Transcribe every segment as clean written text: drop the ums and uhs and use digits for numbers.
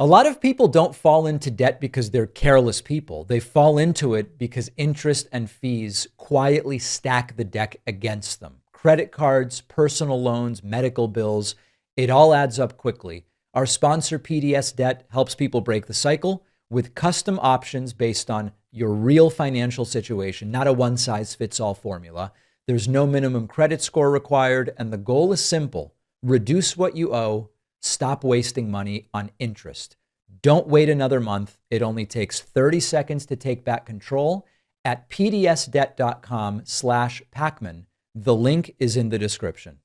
A lot of people don't fall into debt because they're careless people. They fall into it because interest and fees quietly stack the deck against them. Credit cards, personal loans, medical bills, it all adds up quickly. Our sponsor, PDS Debt, helps people break the cycle with custom options based on your real financial situation, not a one-size-fits-all formula. There's no minimum credit score required, and the goal is simple: reduce what you owe. Stop wasting money on interest. Don't wait another month. It only takes 30 seconds to take back control at pdsdebt.com/Pakman. The link is in the description.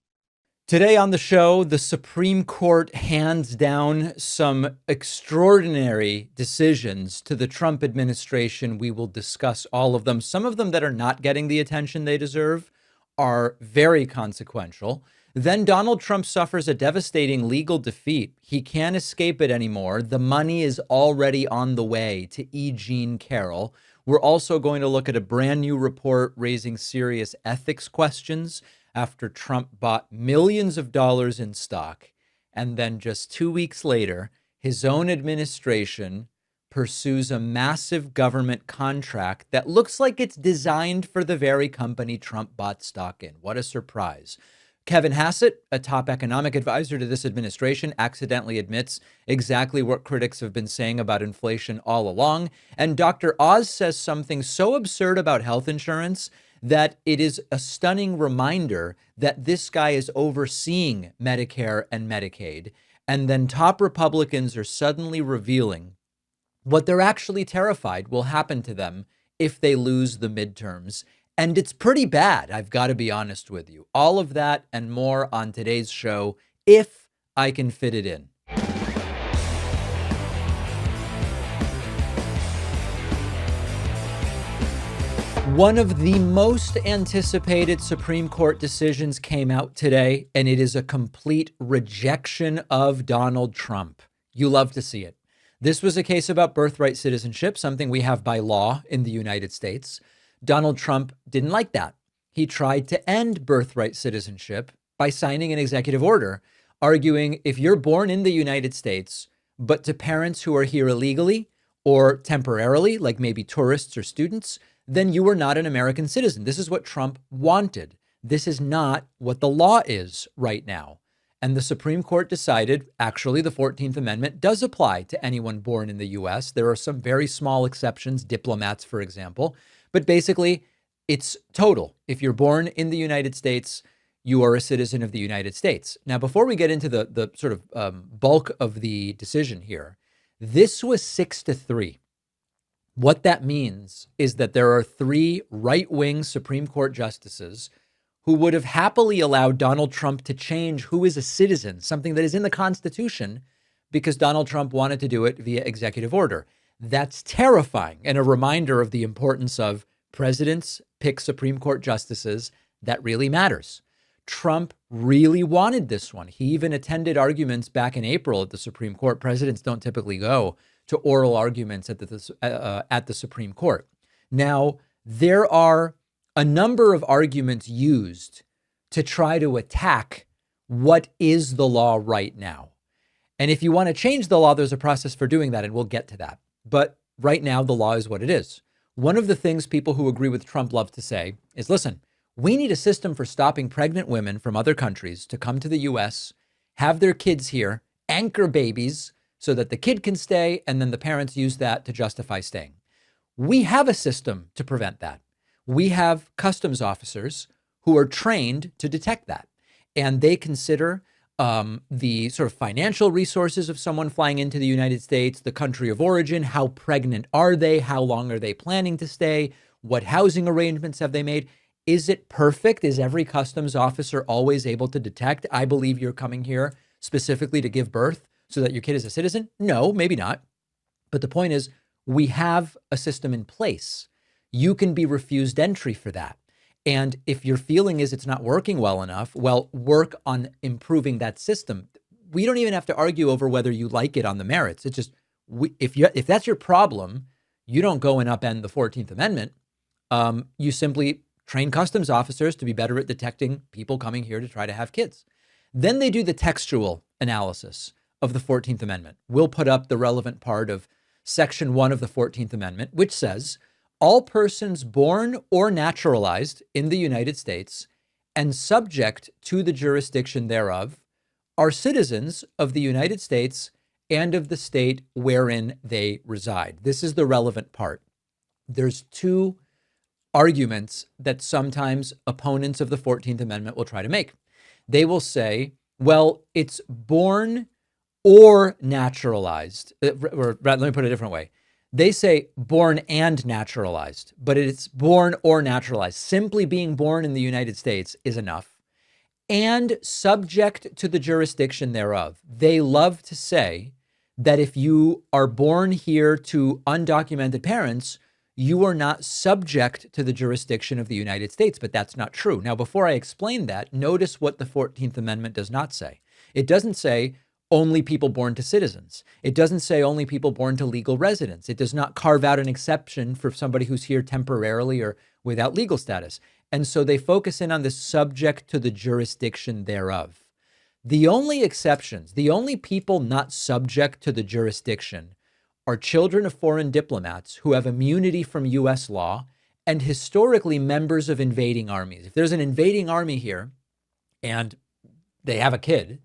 Today on the show, the Supreme Court hands down some extraordinary decisions to the Trump administration. We will discuss all of them. Some of them that are not getting the attention they deserve are very consequential. Then Donald Trump suffers a devastating legal defeat. He can't escape it anymore. The money is already on the way to E. Jean Carroll. We're also going to look at a brand new report raising serious ethics questions after Trump bought millions of dollars in stock. And then just 2 weeks later, his own administration pursues a massive government contract that looks like it's designed for the very company Trump bought stock in. What a surprise. Kevin Hassett, a top economic advisor to this administration, accidentally admits exactly what critics have been saying about inflation all along. And Dr. Oz says something so absurd about health insurance that it is a stunning reminder that this guy is overseeing Medicare and Medicaid. And then top Republicans are suddenly revealing what they're actually terrified will happen to them if they lose the midterms. And it's pretty bad, I've got to be honest with you. All of that and more on today's show, if I can fit it in. One of the most anticipated Supreme Court decisions came out today, and it is a complete rejection of Donald Trump. You love to see it. This was a case about birthright citizenship, something we have by law in the United States. Donald Trump didn't like that. He tried to end birthright citizenship by signing an executive order, arguing if you're born in the United States, but to parents who are here illegally or temporarily, like maybe tourists or students, then you are not an American citizen. This is what Trump wanted. This is not what the law is right now. And the Supreme Court decided, actually, the 14th Amendment does apply to anyone born in the U.S. There are some very small exceptions, diplomats, for example. But basically, it's total. If you're born in the United States, you are a citizen of the United States. Now, before we get into the sort of bulk of the decision here, this was 6-3. What that means is that there are 3 right-wing Supreme Court justices who would have happily allowed Donald Trump to change who is a citizen, something that is in the Constitution, because Donald Trump wanted to do it via executive order. That's terrifying, and a reminder of the importance of presidents pick Supreme Court justices. That really matters. Trump really wanted this one. He even attended arguments back in April at the Supreme Court. Presidents don't typically go to oral arguments at the Supreme Court. Now, there are a number of arguments used to try to attack what is the law right now. And if you want to change the law, there's a process for doing that, and we'll get to that. But right now, the law is what it is. One of the things people who agree with Trump love to say is, listen, we need a system for stopping pregnant women from other countries to come to the U.S., have their kids here, anchor babies so that the kid can stay, and then the parents use that to justify staying. We have a system to prevent that. We have customs officers who are trained to detect that, and they consider the sort of financial resources of someone flying into the United States, the country of origin, how pregnant are they, how long are they planning to stay, what housing arrangements have they made. Is it perfect? Is every customs officer always able to detect, I believe you're coming here specifically to give birth so that your kid is a citizen? No, maybe not. But the point is, we have a system in place. You can be refused entry for that. And if your feeling is it's not working well enough, well, work on improving that system. We don't even have to argue over whether you like it on the merits. It's just, if that's your problem, you don't go and upend the 14th Amendment. You simply train customs officers to be better at detecting people coming here to try to have kids. Then they do the textual analysis of the 14th Amendment. We'll put up the relevant part of Section 1 of the 14th Amendment, which says, all persons born or naturalized in the United States and subject to the jurisdiction thereof are citizens of the United States and of the state wherein they reside. This is the relevant part. There's two arguments that sometimes opponents of the 14th Amendment will try to make. They will say, well, it's born or naturalized. Or let me put it a different way. They say born and naturalized, but it's born or naturalized. Simply being born in the United States is enough. And subject to the jurisdiction thereof. They love to say that if you are born here to undocumented parents, you are not subject to the jurisdiction of the United States, but that's not true. Now, before I explain that, notice what the 14th Amendment does not say. It doesn't say only people born to citizens. It doesn't say only people born to legal residents. It does not carve out an exception for somebody who's here temporarily or without legal status. And so they focus in on the subject to the jurisdiction thereof. The only exceptions, the only people not subject to the jurisdiction are children of foreign diplomats who have immunity from U.S. law and historically members of invading armies. If there's an invading army here and they have a kid,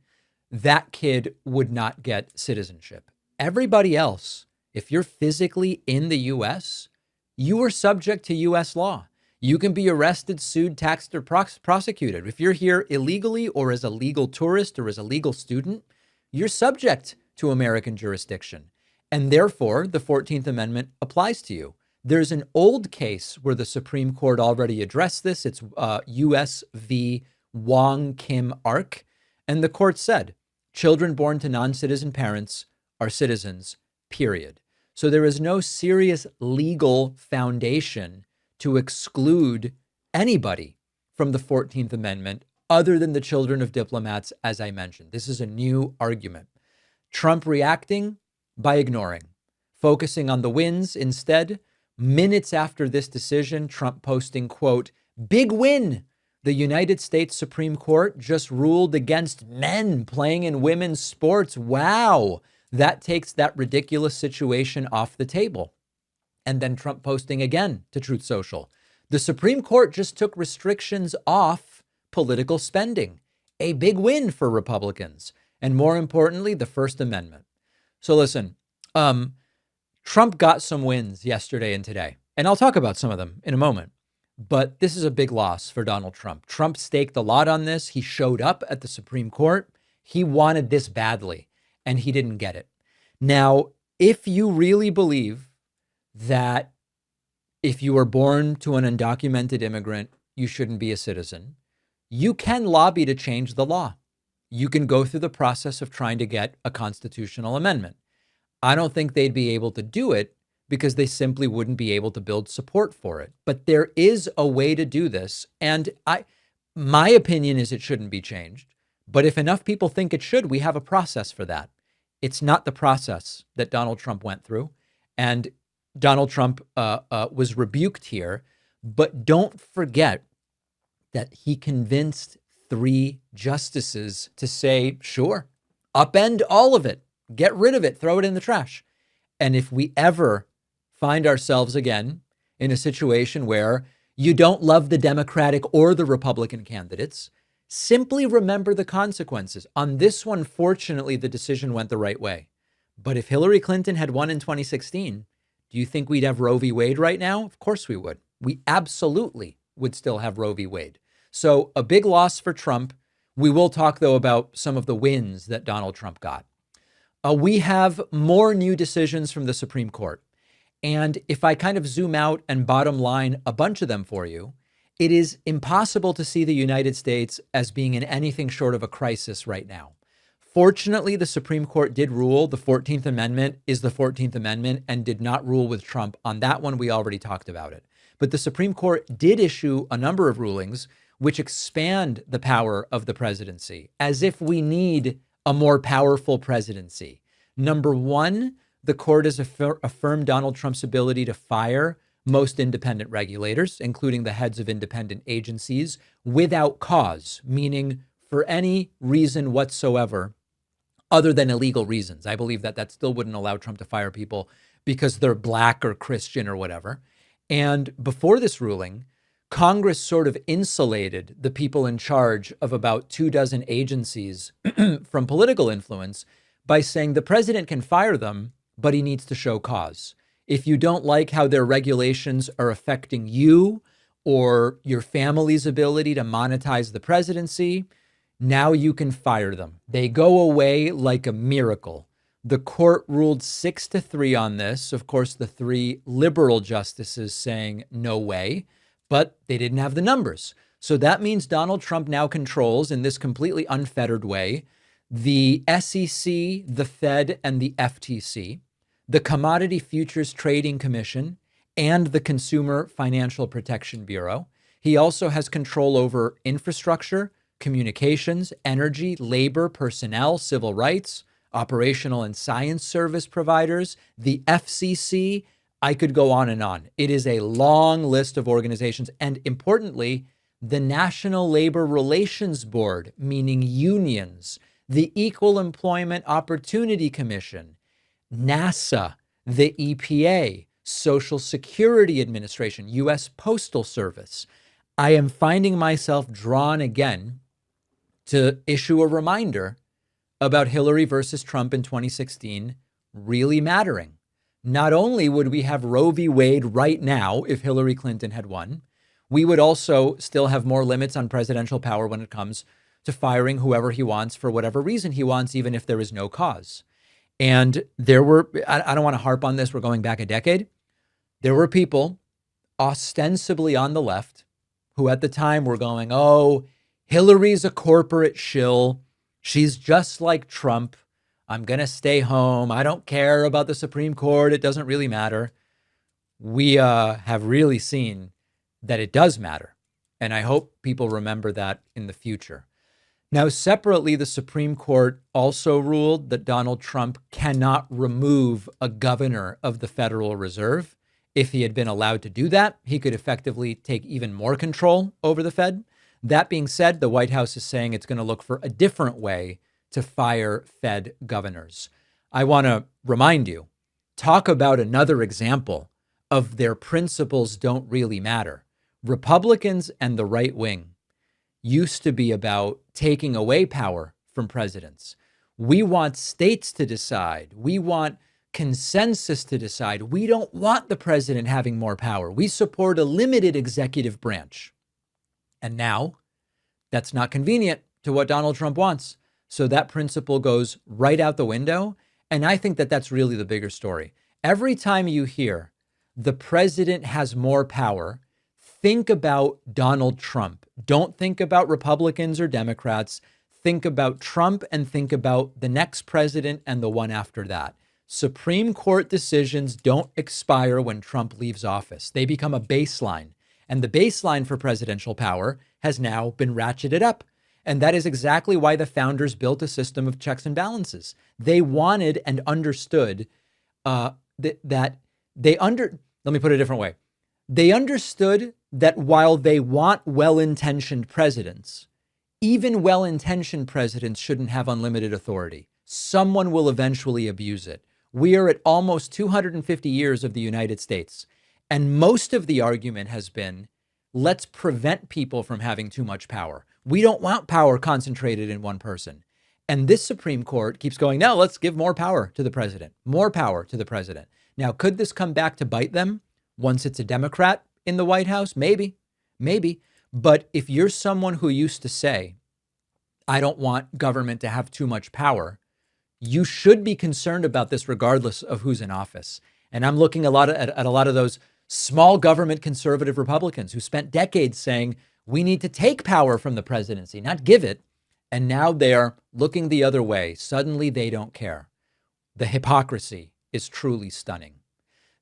that kid would not get citizenship. Everybody else, if you're physically in the U.S., you are subject to U.S. law. You can be arrested, sued, taxed, or prosecuted. If you're here illegally or as a legal tourist or as a legal student, you're subject to American jurisdiction. And therefore, the 14th Amendment applies to you. There's an old case where the Supreme Court already addressed this. It's U.S. v. Wong Kim Ark. And the court said, children born to non-citizen parents are citizens, period. So there is no serious legal foundation to exclude anybody from the 14th Amendment other than the children of diplomats, as I mentioned. This is a new argument. Trump reacting by ignoring, focusing on the wins instead. Minutes after this decision, Trump posting, quote, big win. The United States Supreme Court just ruled against men playing in women's sports. Wow. That takes that ridiculous situation off the table. And then Trump posting again to Truth Social. The Supreme Court just took restrictions off political spending. A big win for Republicans. And more importantly, the First Amendment. So listen, Trump got some wins yesterday and today, and I'll talk about some of them in a moment. But this is a big loss for Donald Trump. Trump staked a lot on this. He showed up at the Supreme Court. He wanted this badly, and he didn't get it. Now, if you really believe that if you were born to an undocumented immigrant, you shouldn't be a citizen, you can lobby to change the law. You can go through the process of trying to get a constitutional amendment. I don't think they'd be able to do it because they simply wouldn't be able to build support for it. But there is a way to do this. And my opinion is it shouldn't be changed. But if enough people think it should, we have a process for that. It's not the process that Donald Trump went through. And Donald Trump was rebuked here. But don't forget that he convinced 3 justices to say, sure, upend all of it, get rid of it, throw it in the trash. And if we ever find ourselves again in a situation where you don't love the Democratic or the Republican candidates, simply remember the consequences. On this one, fortunately, the decision went the right way. But if Hillary Clinton had won in 2016, do you think we'd have Roe v. Wade right now? Of course we would. We absolutely would still have Roe v. Wade. So a big loss for Trump. We will talk, though, about some of the wins that Donald Trump got. We have more new decisions from the Supreme Court. And if I kind of zoom out and bottom line a bunch of them for you, it is impossible to see the United States as being in anything short of a crisis right now. Fortunately, the Supreme Court did rule the 14th Amendment is the 14th Amendment and did not rule with Trump. On that one, we already talked about it. But the Supreme Court did issue a number of rulings which expand the power of the presidency, as if we need a more powerful presidency. Number one, the court has affirmed Donald Trump's ability to fire most independent regulators, including the heads of independent agencies, without cause, meaning for any reason whatsoever, other than illegal reasons. I believe that that still wouldn't allow Trump to fire people because they're black or Christian or whatever. And before this ruling, Congress sort of insulated the people in charge of about 24 agencies from political influence by saying the president can fire them, but he needs to show cause. If you don't like how their regulations are affecting you or your family's ability to monetize the presidency, now you can fire them. They go away like a miracle. The court ruled 6-3 on this. Of course, the 3 liberal justices saying no way, but they didn't have the numbers. So that means Donald Trump now controls, in this completely unfettered way, the SEC, the Fed, and the FTC, the Commodity Futures Trading Commission, and the Consumer Financial Protection Bureau. He also has control over infrastructure, communications, energy, labor, personnel, civil rights, operational and science service providers, the FCC. I could go on and on. It is a long list of organizations. And importantly, the National Labor Relations Board, meaning unions, the Equal Employment Opportunity Commission, NASA, the EPA, Social Security Administration, U.S. Postal Service. I am finding myself drawn again to issue a reminder about Hillary versus Trump in 2016 really mattering. Not only would we have Roe v. Wade right now if Hillary Clinton had won, we would also still have more limits on presidential power when it comes to firing whoever he wants for whatever reason he wants, even if there is no cause. And there were, I don't want to harp on this, we're going back a decade. There were people ostensibly on the left who at the time were going, oh, Hillary's a corporate shill. She's just like Trump. I'm going to stay home. I don't care about the Supreme Court. It doesn't really matter. We have really seen that it does matter. And I hope people remember that in the future. Now, separately, the Supreme Court also ruled that Donald Trump cannot remove a governor of the Federal Reserve. If he had been allowed to do that, he could effectively take even more control over the Fed. That being said, the White House is saying it's going to look for a different way to fire Fed governors. I want to remind you, talk about another example of their principles don't really matter. Republicans and the right wing used to be about taking away power from presidents. We want states to decide. We want consensus to decide. We don't want the president having more power. We support a limited executive branch. And now that's not convenient to what Donald Trump wants. So that principle goes right out the window. And I think that that's really the bigger story. Every time you hear the president has more power, think about Donald Trump. Don't think about Republicans or Democrats. Think about Trump and think about the next president and the one after that. Supreme Court decisions don't expire when Trump leaves office. They become a baseline. And the baseline for presidential power has now been ratcheted up. And that is exactly why the founders built a system of checks and balances. They wanted and understood let me put it a different way. They understood that while they want well-intentioned presidents, even well-intentioned presidents shouldn't have unlimited authority. Someone will eventually abuse it. We are at almost 250 years of the United States. And most of the argument has been, let's prevent people from having too much power. We don't want power concentrated in one person. And this Supreme Court keeps going, no, let's give more power to the president, more power to the president. Now, could this come back to bite them once it's a Democrat in the White House? Maybe. But if you're someone who used to say, I don't want government to have too much power, you should be concerned about this regardless of who's in office. And I'm looking at a lot of those small government conservative Republicans who spent decades saying, we need to take power from the presidency, not give it. And now they are looking the other way. Suddenly they don't care. The hypocrisy is truly stunning.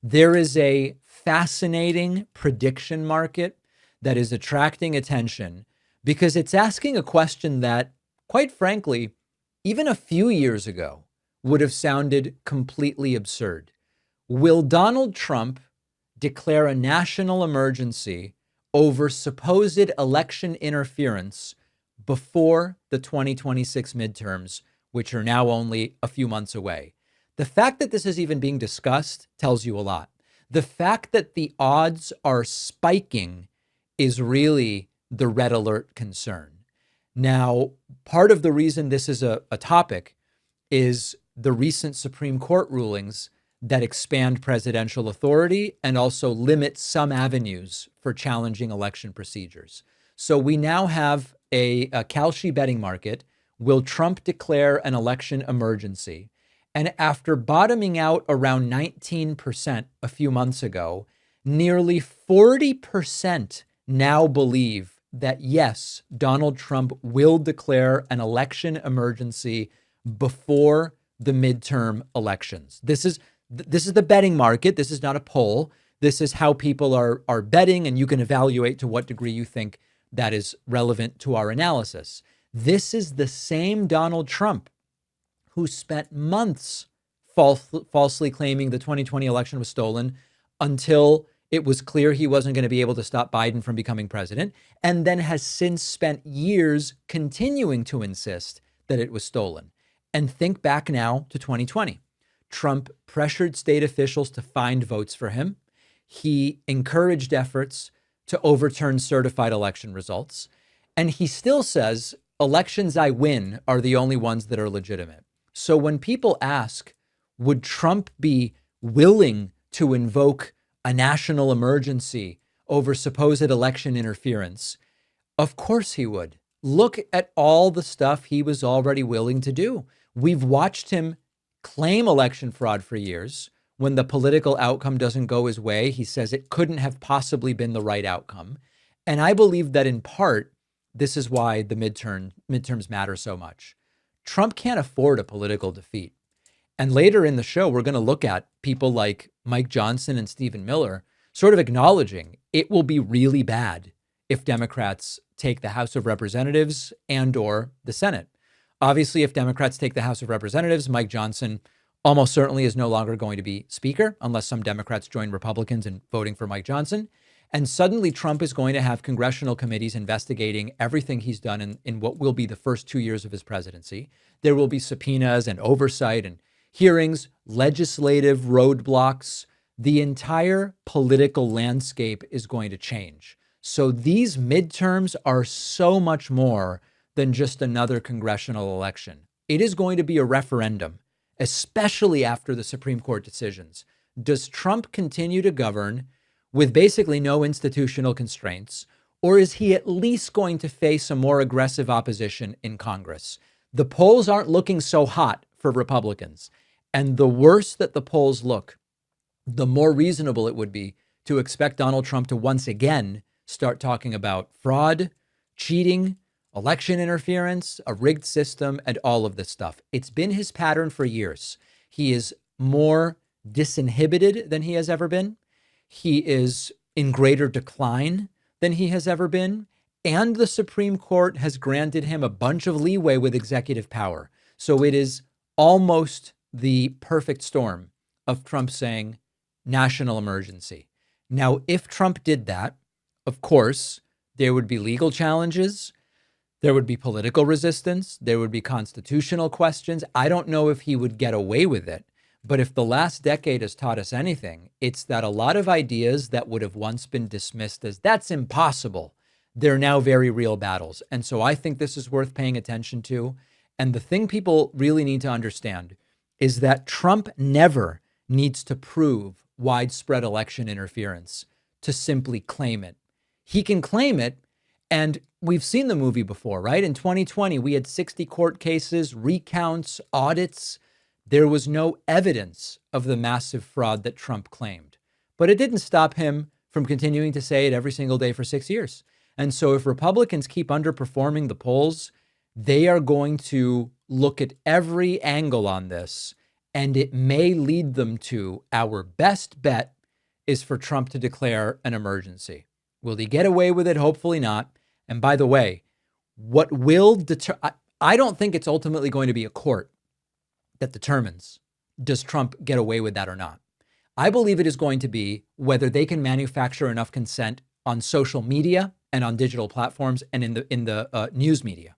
There is a fascinating prediction market that is attracting attention because it's asking a question that, quite frankly, even a few years ago would have sounded completely absurd. Will Donald Trump declare a national emergency over supposed election interference before the 2026 midterms, which are now only a few months away. The fact that this is even being discussed tells you a lot. The fact that the odds are spiking is really the red alert concern. Now, part of the reason this is a topic is the recent Supreme Court rulings that expand presidential authority and also limit some avenues for challenging election procedures. So we now have a Kalshi betting market. Will Trump declare an election emergency? And after bottoming out around 19% a few months ago, nearly 40% now believe that yes, Donald Trump will declare an election emergency before the midterm elections. This is the betting market. This is not a poll. This is how people are betting, and you can evaluate to what degree you think that is relevant to our analysis. This is the same Donald Trump who spent months falsely claiming the 2020 election was stolen until it was clear he wasn't going to be able to stop Biden from becoming president, and then has since spent years continuing to insist that it was stolen. And think back now to 2020. Trump pressured state officials to find votes for him. He encouraged efforts to overturn certified election results. And he still says, elections I win are the only ones that are legitimate. So when people ask, would Trump be willing to invoke a national emergency over supposed election interference? Of course he would. Look at all the stuff he was already willing to do. We've watched him claim election fraud for years. When the political outcome doesn't go his way, he says it couldn't have possibly been the right outcome. And I believe that in part, this is why the midterms matter so much. Trump can't afford a political defeat. And later in the show, we're going to look at people like Mike Johnson and Stephen Miller sort of acknowledging it will be really bad if Democrats take the House of Representatives and or the Senate. Obviously, if Democrats take the House of Representatives, Mike Johnson almost certainly is no longer going to be Speaker unless some Democrats join Republicans in voting for Mike Johnson. And suddenly Trump is going to have congressional committees investigating everything he's done in what will be the first 2 years of his presidency. There will be subpoenas and oversight and hearings, legislative roadblocks. The entire political landscape is going to change. So these midterms are so much more than just another congressional election. It is going to be a referendum, especially after the Supreme Court decisions. Does Trump continue to govern with basically no institutional constraints, or is he at least going to face a more aggressive opposition in Congress? The polls aren't looking so hot for Republicans. And the worse that the polls look, the more reasonable it would be to expect Donald Trump to once again start talking about fraud, cheating, election interference, a rigged system, and all of this stuff. It's been his pattern for years. He is more disinhibited than he has ever been. He is in greater decline than he has ever been. And the Supreme Court has granted him a bunch of leeway with executive power. So it is almost the perfect storm of Trump saying national emergency. Now, if Trump did that, of course, there would be legal challenges. There would be political resistance. There would be constitutional questions. I don't know if he would get away with it. But if the last decade has taught us anything, it's that a lot of ideas that would have once been dismissed as that's impossible, they're now very real battles. And so I think this is worth paying attention to. And the thing people really need to understand is that Trump never needs to prove widespread election interference to simply claim it. He can claim it, and we've seen the movie before, right? In 2020, we had 60 court cases, recounts, audits. There was no evidence of the massive fraud that Trump claimed. But it didn't stop him from continuing to say it every single day for 6 years. And so if Republicans keep underperforming the polls, they are going to look at every angle on this, and it may lead them to our best bet is for Trump to declare an emergency. Will he get away with it? Hopefully not. And by the way, what will deter, I don't think it's ultimately going to be a court that determines does Trump get away with that or not. I believe it is going to be whether they can manufacture enough consent on social media and on digital platforms and in the news media.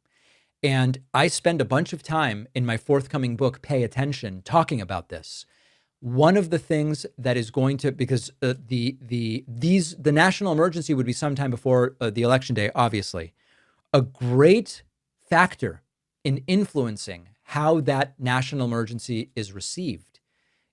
And I spend a bunch of time in my forthcoming book, Pay Attention, talking about this. One of the things that is going to, because the national emergency would be sometime before the election day, obviously. A great factor in influencing how that national emergency is received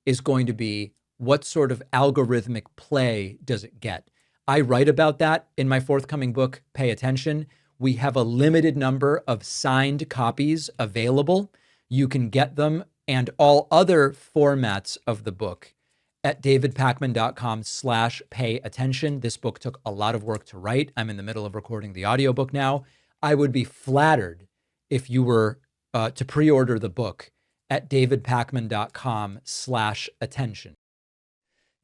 is going to be what sort of algorithmic play does it get. I write about that in my forthcoming book, Pay Attention. We have a limited number of signed copies available. You can get them and all other formats of the book at davidpakman.com/pay attention. This book took a lot of work to write. I'm in the middle of recording the audiobook now. I would be flattered if you were to pre-order the book at davidpakman.com/attention.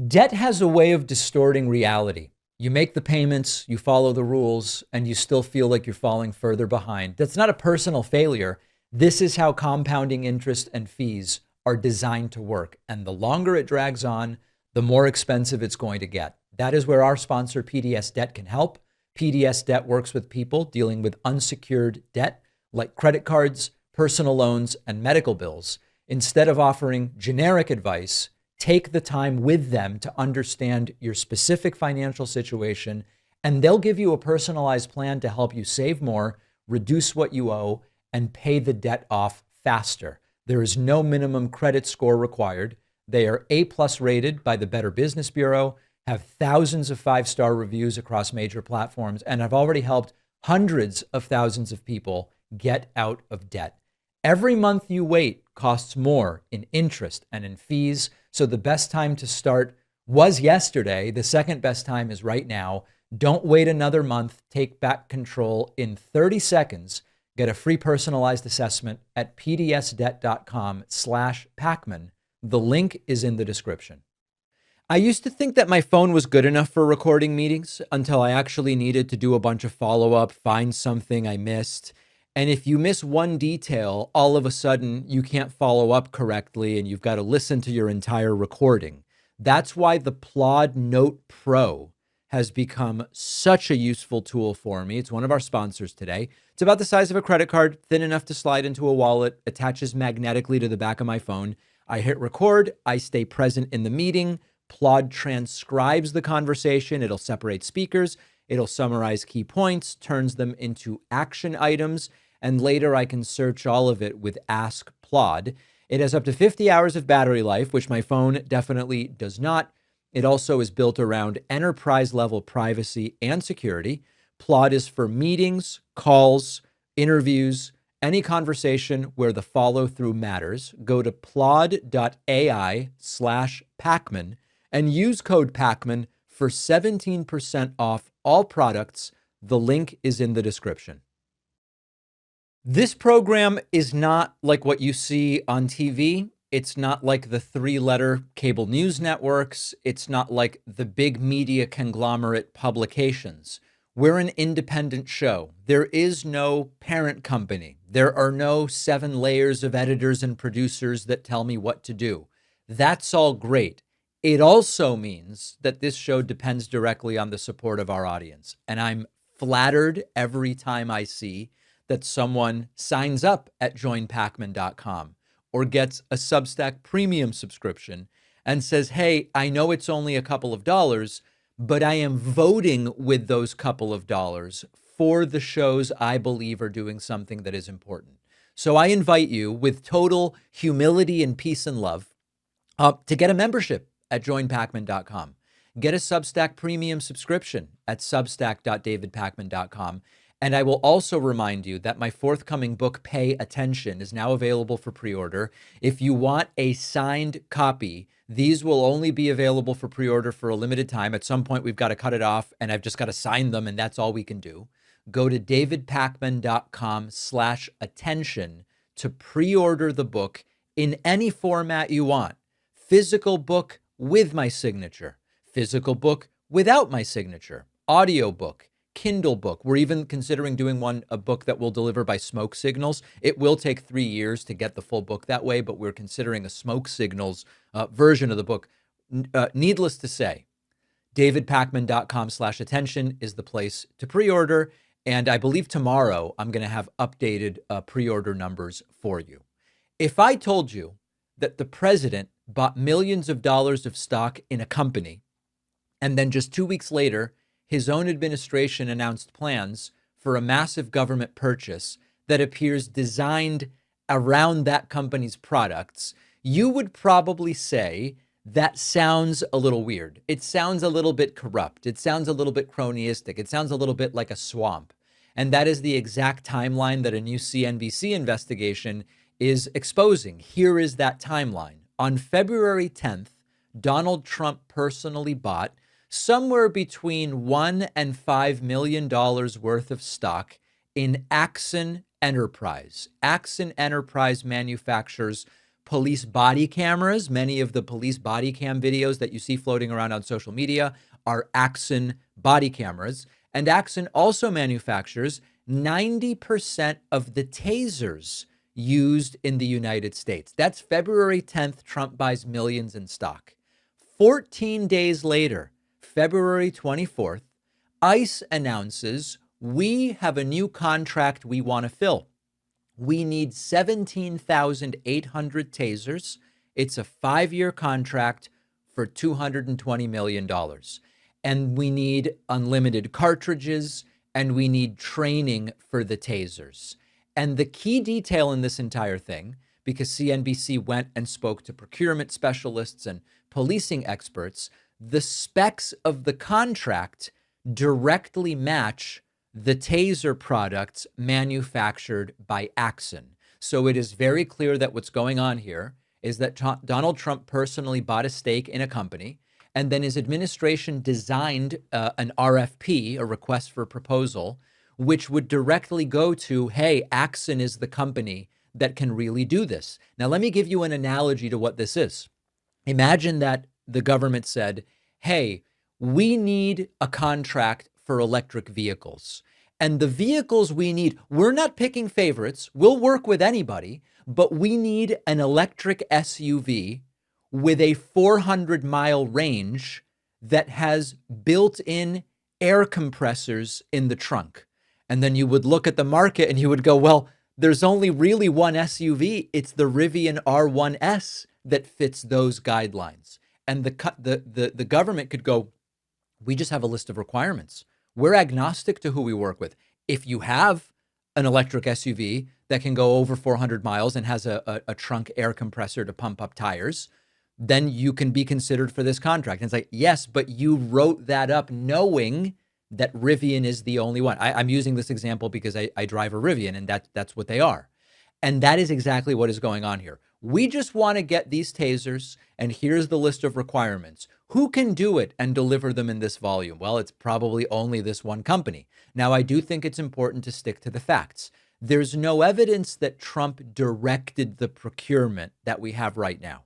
Debt has a way of distorting reality. You make the payments, you follow the rules, and you still feel like you're falling further behind. That's not a personal failure. This is how compounding interest and fees are designed to work. And the longer it drags on, the more expensive it's going to get. That is where our sponsor, PDS Debt, can help. PDS Debt works with people dealing with unsecured debt like credit cards, personal loans, and medical bills. Instead of offering generic advice, take the time with them to understand your specific financial situation, and they'll give you a personalized plan to help you save more, reduce what you owe, and pay the debt off faster. There is no minimum credit score required. They are A+ rated by the Better Business Bureau, have thousands of 5-star reviews across major platforms, and have already helped hundreds of thousands of people get out of debt. Every month you wait costs more in interest and in fees. So the best time to start was yesterday. The second best time is right now. Don't wait another month. Take back control in 30 seconds. Get a free personalized assessment at pdsdebt.com/Pakman. The link is in the description. I used to think that my phone was good enough for recording meetings until I actually needed to do a bunch of follow-up, find something I missed. And if you miss one detail, all of a sudden you can't follow up correctly and you've got to listen to your entire recording. That's why the Plod Note Pro has become such a useful tool for me. It's one of our sponsors today. It's about the size of a credit card, thin enough to slide into a wallet, attaches magnetically to the back of my phone. I hit record, I stay present in the meeting. Plod transcribes the conversation. It'll separate speakers. It'll summarize key points, turns them into action items, and later I can search all of it with Ask Plod. It has up to 50 hours of battery life, which my phone definitely does not. It also is built around enterprise-level privacy and security. Plod is for meetings, calls, interviews, any conversation where the follow-through matters. Go to plod.ai/Pakman and use code Pakman for 17% off all products. The link is in the description. This program is not like what you see on TV. It's not like the 3-letter cable news networks. It's not like the big media conglomerate publications. We're an independent show. There is no parent company. There are no 7 layers of editors and producers that tell me what to do. That's all great. It also means that this show depends directly on the support of our audience. And I'm flattered every time I see that someone signs up at joinpakman.com or gets a Substack premium subscription and says, hey, I know it's only a couple of dollars, but I am voting with those couple of dollars for the shows I believe are doing something that is important. So I invite you with total humility and peace and love to get a membership at joinpakman.com. Get a Substack premium subscription at substack.davidpakman.com. And I will also remind you that my forthcoming book, Pay Attention, is now available for pre-order. If you want a signed copy, these will only be available for pre-order for a limited time. At some point, we've got to cut it off, and I've just got to sign them, and that's all we can do. Go to davidpakman.com/attention to pre-order the book in any format you want. Physical book with my signature, physical book without my signature, audio book, Kindle book. We're even considering doing a book that will deliver by smoke signals. It will take 3 years to get the full book that way, but we're considering a smoke signals version of the book. Needless to say, davidpakman.com/attention is the place to pre-order. And I believe tomorrow I'm going to have updated pre-order numbers for you. If I told you that the president bought millions of dollars of stock in a company, and then just 2 weeks later, his own administration announced plans for a massive government purchase that appears designed around that company's products, you would probably say that sounds a little weird. It sounds a little bit corrupt. It sounds a little bit cronyistic. It sounds a little bit like a swamp. And that is the exact timeline that a new CNBC investigation is exposing. Here is that timeline. On February 10th, Donald Trump personally bought somewhere between $1 and $5 million worth of stock in Axon Enterprise. Axon Enterprise manufactures police body cameras. Many of the police body cam videos that you see floating around on social media are Axon body cameras. And Axon also manufactures 90% of the tasers used in the United States. That's February 10th, Trump buys millions in stock. 14 days later, February 24th, ICE announces we have a new contract we want to fill. We need 17,800 tasers. It's a 5-year contract for $220 million. And we need unlimited cartridges, and we need training for the tasers. And the key detail in this entire thing, because CNBC went and spoke to procurement specialists and policing experts, the specs of the contract directly match the taser products manufactured by Axon. So it is very clear that what's going on here is that Donald Trump personally bought a stake in a company, and then his administration designed an RFP, a request for proposal, which would directly go to, hey, Axon is the company that can really do this. Now, let me give you an analogy to what this is. Imagine that the government said, hey, we need a contract for electric vehicles. And the vehicles we need, we're not picking favorites. We'll work with anybody, but we need an electric SUV with a 400-mile range that has built-in air compressors in the trunk. And then you would look at the market and you would go, well, there's only really one SUV. It's the Rivian R1S that fits those guidelines. And the government could go, we just have a list of requirements. We're agnostic to who we work with. If you have an electric SUV that can go over 400 miles and has a trunk air compressor to pump up tires, then you can be considered for this contract. And it's like, yes, but you wrote that up knowing that Rivian is the only one. I'm using this example because I drive a Rivian, and that's what they are. And that is exactly what is going on here. We just want to get these tasers, and here's the list of requirements. Who can do it and deliver them in this volume? Well, it's probably only this one company. Now, I do think it's important to stick to the facts. There's no evidence that Trump directed the procurement that we have right now.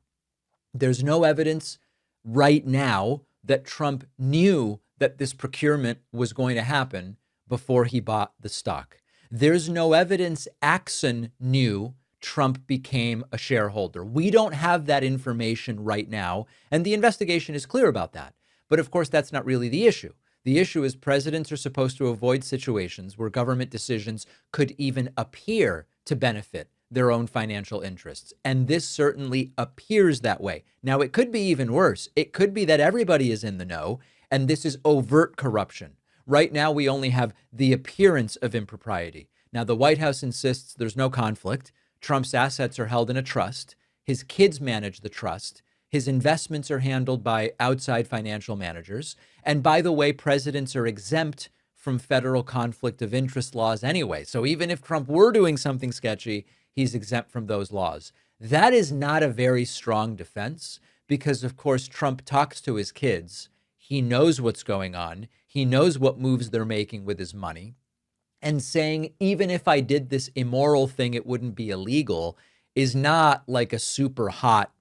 There's no evidence right now that Trump knew that this procurement was going to happen before he bought the stock. There's no evidence Axon knew Trump became a shareholder. We don't have that information right now, and the investigation is clear about that. But of course, that's not really the issue. The issue is presidents are supposed to avoid situations where government decisions could even appear to benefit their own financial interests. And this certainly appears that way. Now, it could be even worse. It could be that everybody is in the know, and this is overt corruption. Right now, we only have the appearance of impropriety. Now, the White House insists there's no conflict. Trump's assets are held in a trust. His kids manage the trust. His investments are handled by outside financial managers. And by the way, presidents are exempt from federal conflict of interest laws anyway. So even if Trump were doing something sketchy, he's exempt from those laws. That is not a very strong defense because, of course, Trump talks to his kids. He knows what's going on. He knows what moves they're making with his money. And saying, even if I did this immoral thing, it wouldn't be illegal, is not like a super hot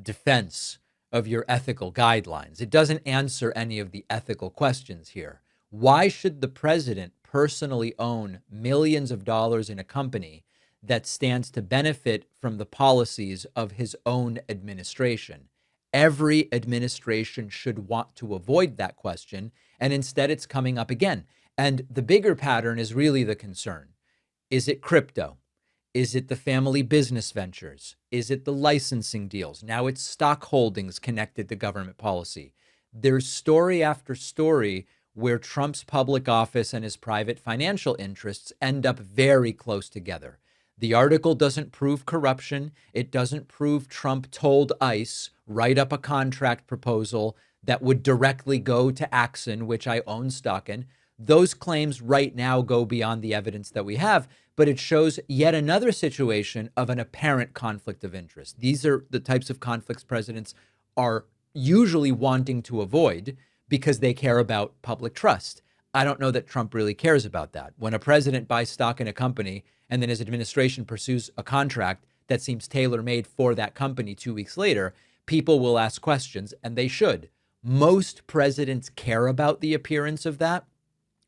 defense of your ethical guidelines. It doesn't answer any of the ethical questions here. Why should the president personally own millions of dollars in a company that stands to benefit from the policies of his own administration? Every administration should want to avoid that question, and instead it's coming up again. And the bigger pattern is really the concern. Is it crypto? Is it the family business ventures? Is it the licensing deals? Now it's stock holdings connected to government policy. There's story after story where Trump's public office and his private financial interests end up very close together. The article doesn't prove corruption. It doesn't prove Trump told ICE, write up a contract proposal that would directly go to Axon, which I own stock in. Those claims right now go beyond the evidence that we have, but it shows yet another situation of an apparent conflict of interest. These are the types of conflicts presidents are usually wanting to avoid because they care about public trust. I don't know that Trump really cares about that. When a president buys stock in a company and then his administration pursues a contract that seems tailor-made for that company 2 weeks later, people will ask questions, and they should. Most presidents care about the appearance of that.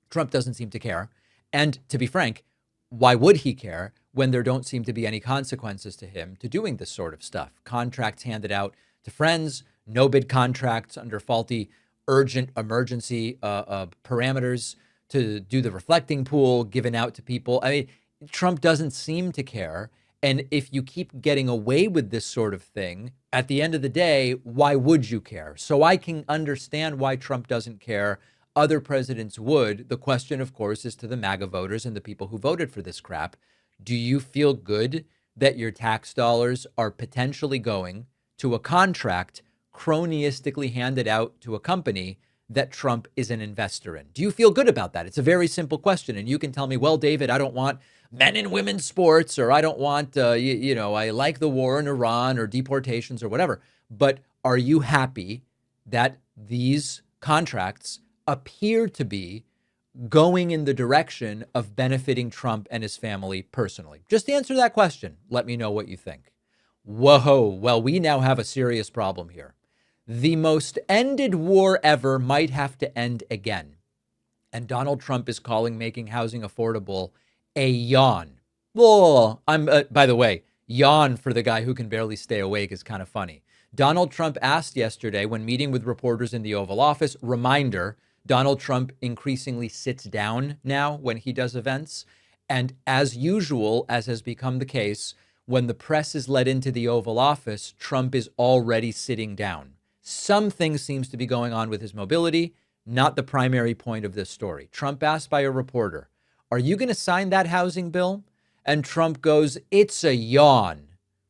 Trump doesn't seem to care. And to be frank, why would he care when there don't seem to be any consequences to him to doing this sort of stuff? Contracts handed out to friends, no bid contracts under faulty, urgent emergency parameters to do the reflecting pool given out to people. I mean, Trump doesn't seem to care. And if you keep getting away with this sort of thing, at the end of the day, why would you care? So I can understand why Trump doesn't care. Other presidents would. The question, of course, is to the MAGA voters and the people who voted for this crap. Do you feel good that your tax dollars are potentially going to a contract cronyistically handed out to a company that Trump is an investor in? Do you feel good about that? It's a very simple question. And you can tell me, well, David, I don't want men and women's sports, or I don't want, I like the war in Iran or deportations or whatever. But are you happy that these contracts appear to be going in the direction of benefiting Trump and his family personally? Just answer that question. Let me know what you think. Whoa, well, we now have a serious problem here. The most ended war ever might have to end again. And Donald Trump is calling making housing affordable a yawn. Oh, by the way, yawn for the guy who can barely stay awake is kind of funny. Donald Trump asked yesterday when meeting with reporters in the Oval Office, reminder, Donald Trump increasingly sits down now when he does events. And as usual, as has become the case, when the press is let into the Oval Office, Trump is already sitting down. Something seems to be going on with his mobility, not the primary point of this story. Trump asked by a reporter, are you going to sign that housing bill? And Trump goes, it's a yawn.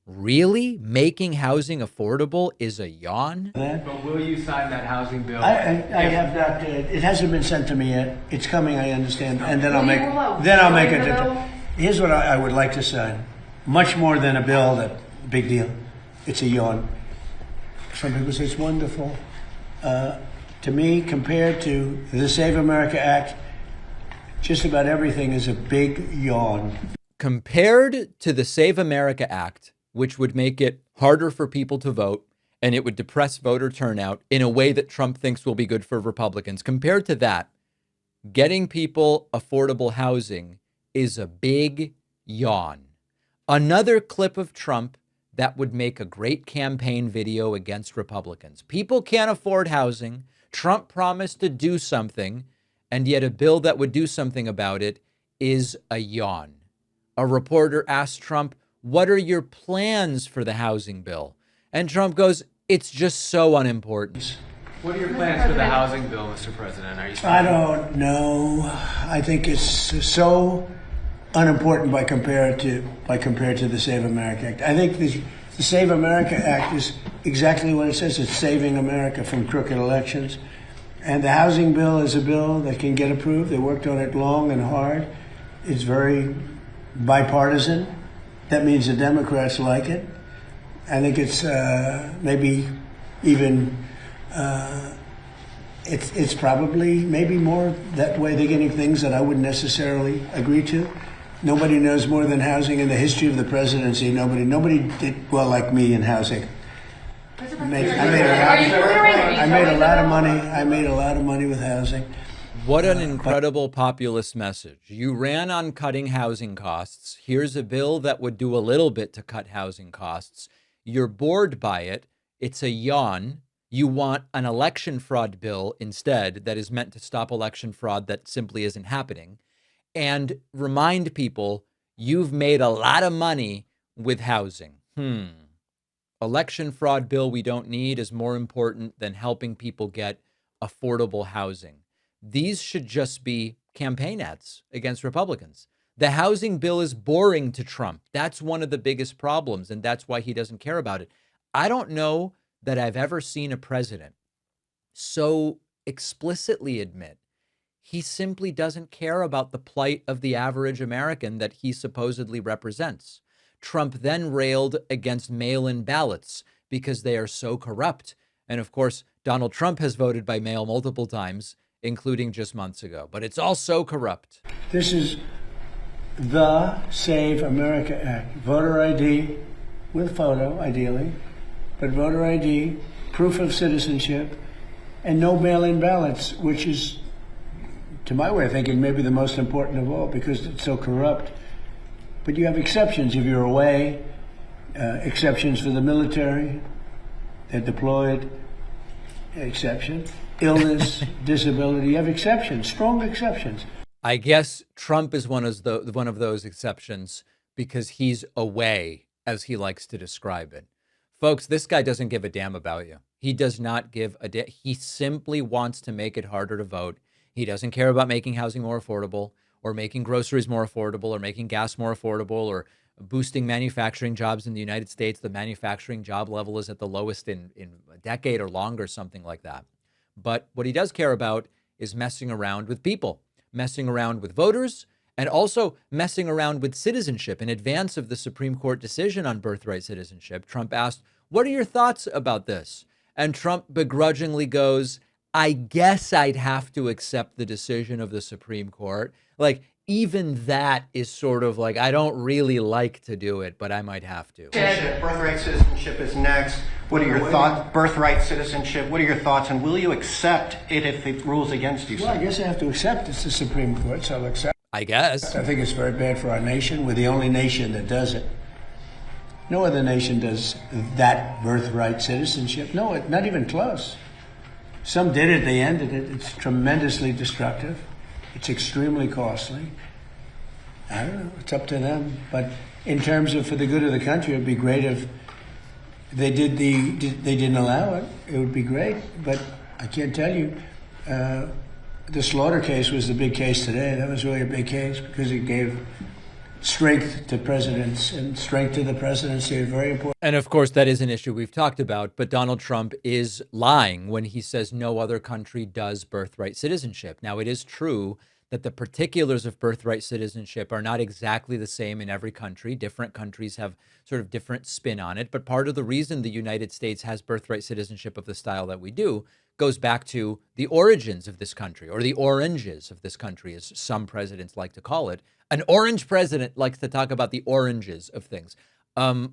Really? Making housing affordable is a yawn? But will you sign that housing bill? I have not. It hasn't been sent to me yet. It's coming, I understand, and then I'll make it. Here's what I would like to sign. Much more than a bill that big deal. It's a yawn. Some people say it's wonderful. To me, compared to the Save America Act, just about everything is a big yawn. Compared to the Save America Act, which would make it harder for people to vote and it would depress voter turnout in a way that Trump thinks will be good for Republicans. Compared to that, getting people affordable housing is a big yawn. Another clip of Trump that would make a great campaign video against Republicans. People can't afford housing. Trump promised to do something, and yet a bill that would do something about it is a yawn. A reporter asked Trump, what are your plans for the housing bill? And Trump goes, it's just so unimportant. What are your plans for the housing bill, Mr. President? I don't know. I think it's so unimportant by compared to the Save America Act. I think the Save America Act is exactly what it says. It's saving America from crooked elections. And the housing bill is a bill that can get approved. They worked on it long and hard. It's very bipartisan. That means the Democrats like it. I think it's maybe even, it's probably maybe more that way they're getting things that I wouldn't necessarily agree to. Nobody knows more than housing in the history of the presidency. Nobody did well like me in housing. I made a lot of money. I made a lot of money with housing. What an incredible populist message. You ran on cutting housing costs. Here's a bill that would do a little bit to cut housing costs. You're bored by it. It's a yawn. You want an election fraud bill instead that is meant to stop election fraud that simply isn't happening, and remind people you've made a lot of money with housing. Election fraud bill we don't need is more important than helping people get affordable housing. These should just be campaign ads against Republicans. The housing bill is boring to Trump. That's one of the biggest problems, and that's why he doesn't care about it. I don't know that I've ever seen a president so explicitly admit he simply doesn't care about the plight of the average American that he supposedly represents. Trump then railed against mail-in ballots because they are so corrupt. And of course, Donald Trump has voted by mail multiple times, including just months ago. But it's all so corrupt. This is the Save America Act. Voter ID with photo, ideally, but voter ID, proof of citizenship, and no mail-in ballots, which is, to my way of thinking, maybe the most important of all because it's so corrupt. But you have exceptions if you're away, exceptions for the military, they're deployed, exception, illness, disability, you have exceptions, strong exceptions. I guess Trump is one of those exceptions because he's away, as he likes to describe it. Folks, this guy doesn't give a damn about you. He does not give a damn. He simply wants to make it harder to vote. He doesn't care about making housing more affordable or making groceries more affordable or making gas more affordable or boosting manufacturing jobs in the United States. The manufacturing job level is at the lowest in a decade or longer, something like that. But what he does care about is messing around with people, messing around with voters, and also messing around with citizenship. In advance of the Supreme Court decision on birthright citizenship, Trump asked, "What are your thoughts about this?" And Trump begrudgingly goes, "I guess I'd have to accept the decision of the Supreme Court." Like, even that is sort of like, I don't really like to do it, but I might have to. Birthright citizenship is next. What are your thoughts? Birthright citizenship, what are your thoughts? And will you accept it if it rules against you? Well, I guess I have to accept it's the Supreme Court, so I'll accept. I guess. I think it's very bad for our nation. We're the only nation that does it. No other nation does that birthright citizenship. No, not even close. Some did it, they ended it. It's tremendously destructive. It's extremely costly. I don't know, it's up to them. But in terms of for the good of the country, it'd be great if they didn't allow it. It would be great, but I can't tell you. The Slaughter case was the big case today. That was really a big case because it gave strength to presidents and strength to the presidency is very important. And of course, that is an issue we've talked about, but Donald Trump is lying when he says no other country does birthright citizenship. Now, it is true that the particulars of birthright citizenship are not exactly the same in every country. Different countries have sort of different spin on it. But part of the reason the United States has birthright citizenship of the style that we do goes back to the origins of this country, or the oranges of this country, as some presidents like to call it. An orange president likes to talk about the oranges of things.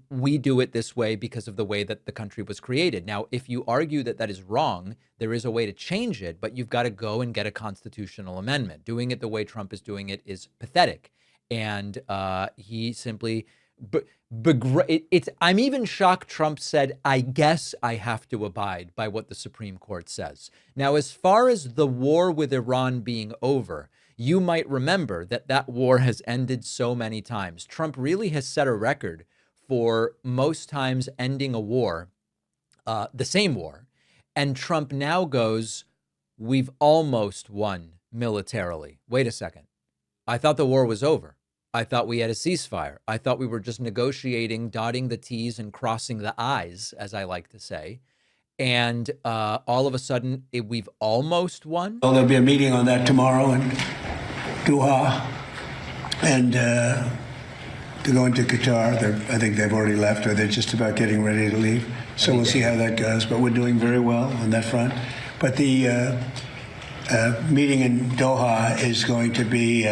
We do it this way because of the way that the country was created. Now, if you argue that that is wrong, there is a way to change it, but you've got to go and get a constitutional amendment. Doing it the way Trump is doing it is pathetic. And he simply, I'm even shocked Trump said, "I guess I have to abide by what the Supreme Court says." Now, as far as the war with Iran being over, you might remember that that war has ended so many times. Trump really has set a record for most times ending a war, the same war. And Trump now goes, "We've almost won militarily." Wait a second. I thought the war was over. I thought we had a ceasefire. I thought we were just negotiating, dotting the T's and crossing the I's, as I like to say. And all of a sudden, we've almost won. Well, there'll be a meeting on that tomorrow in Doha. And they're going to Qatar. I think they've already left, or they're just about getting ready to leave. So we'll see how that goes. But we're doing very well on that front. But the meeting in Doha is going to be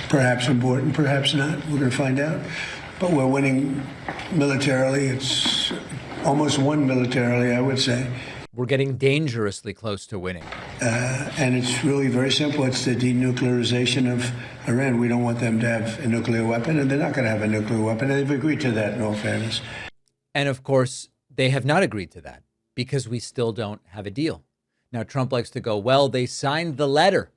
perhaps important, perhaps not. We're going to find out. But we're winning militarily. It's almost won militarily, I would say. We're getting dangerously close to winning. And it's really very simple. It's the denuclearization of Iran. We don't want them to have a nuclear weapon, and they're not going to have a nuclear weapon. And they've agreed to that, in all fairness. And of course, they have not agreed to that. because we still don't have a deal. Now, Trump likes to go, well, they signed the letter,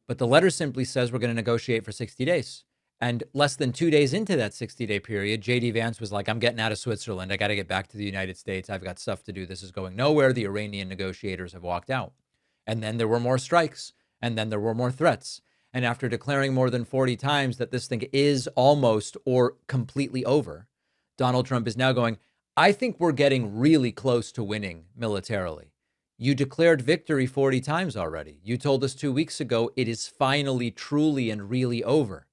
but the letter simply says we're going to negotiate for 60 days. And less than 2 days into that 60-day period, J.D. Vance was like, I'm getting out of Switzerland. I got to get back to the United States. I've got stuff to do. This is going nowhere. The Iranian negotiators have walked out. And then there were more strikes. And then there were more threats. And after declaring more than 40 times that this thing is almost or completely over, Donald Trump is now going, I think we're getting really close to winning militarily. You declared victory 40 times already. You told us 2 weeks ago it is finally, truly, and really over.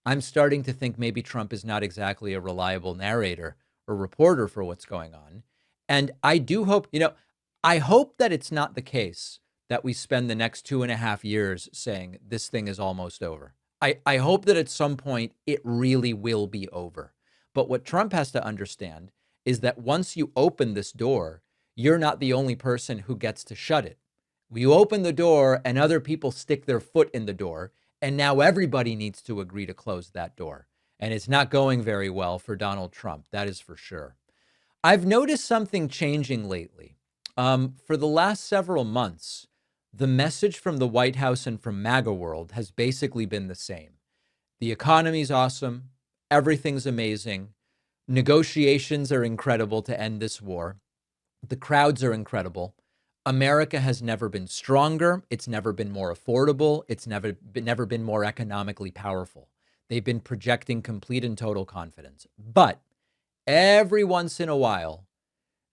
I'm starting to think maybe Trump is not exactly a reliable narrator or reporter for what's going on. And I do hope, I hope that it's not the case that we spend the next 2.5 years saying this thing is almost over. I hope that at some point it really will be over. But what Trump has to understand is that once you open this door, you're not the only person who gets to shut it. You open the door and other people stick their foot in the door, and now everybody needs to agree to close that door. And it's not going very well for Donald Trump, that is for sure. I've noticed something changing lately. For the last several months, the message from the White House and from MAGA world has basically been the same. The economy's awesome. Everything's amazing. Negotiations are incredible to end this war. The crowds are incredible. America has never been stronger. It's never been more affordable. It's never been more economically powerful. They've been projecting complete and total confidence. But every once in a while,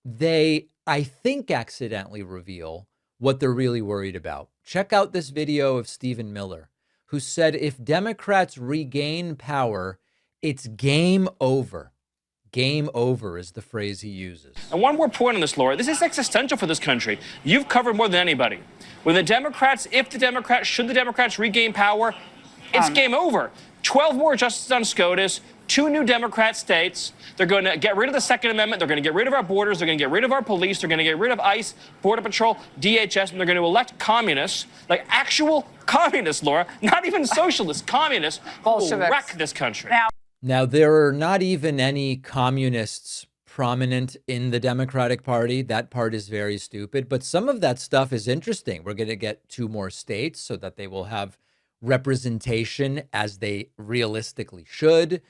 they, I think, accidentally reveal what they're really worried about. Check out this video of Stephen Miller, who said if Democrats regain power, it's game over. Game over is the phrase he uses. And one more point on this, Laura. This is existential for this country. You've covered more than anybody. When the Democrats, should the Democrats regain power, it's game over. 12 more justices on SCOTUS, 2 new Democrat states. They're going to get rid of the Second Amendment. They're going to get rid of our borders. They're going to get rid of our police. They're going to get rid of ICE, Border Patrol, DHS, and they're going to elect communists, like actual communists, Laura, not even socialists, communists, who will wreck this country. Now, there are not even any communists prominent in the Democratic Party. That part is very stupid. But some of that stuff is interesting. We're going to get 2 more states so that they will have representation as they realistically should.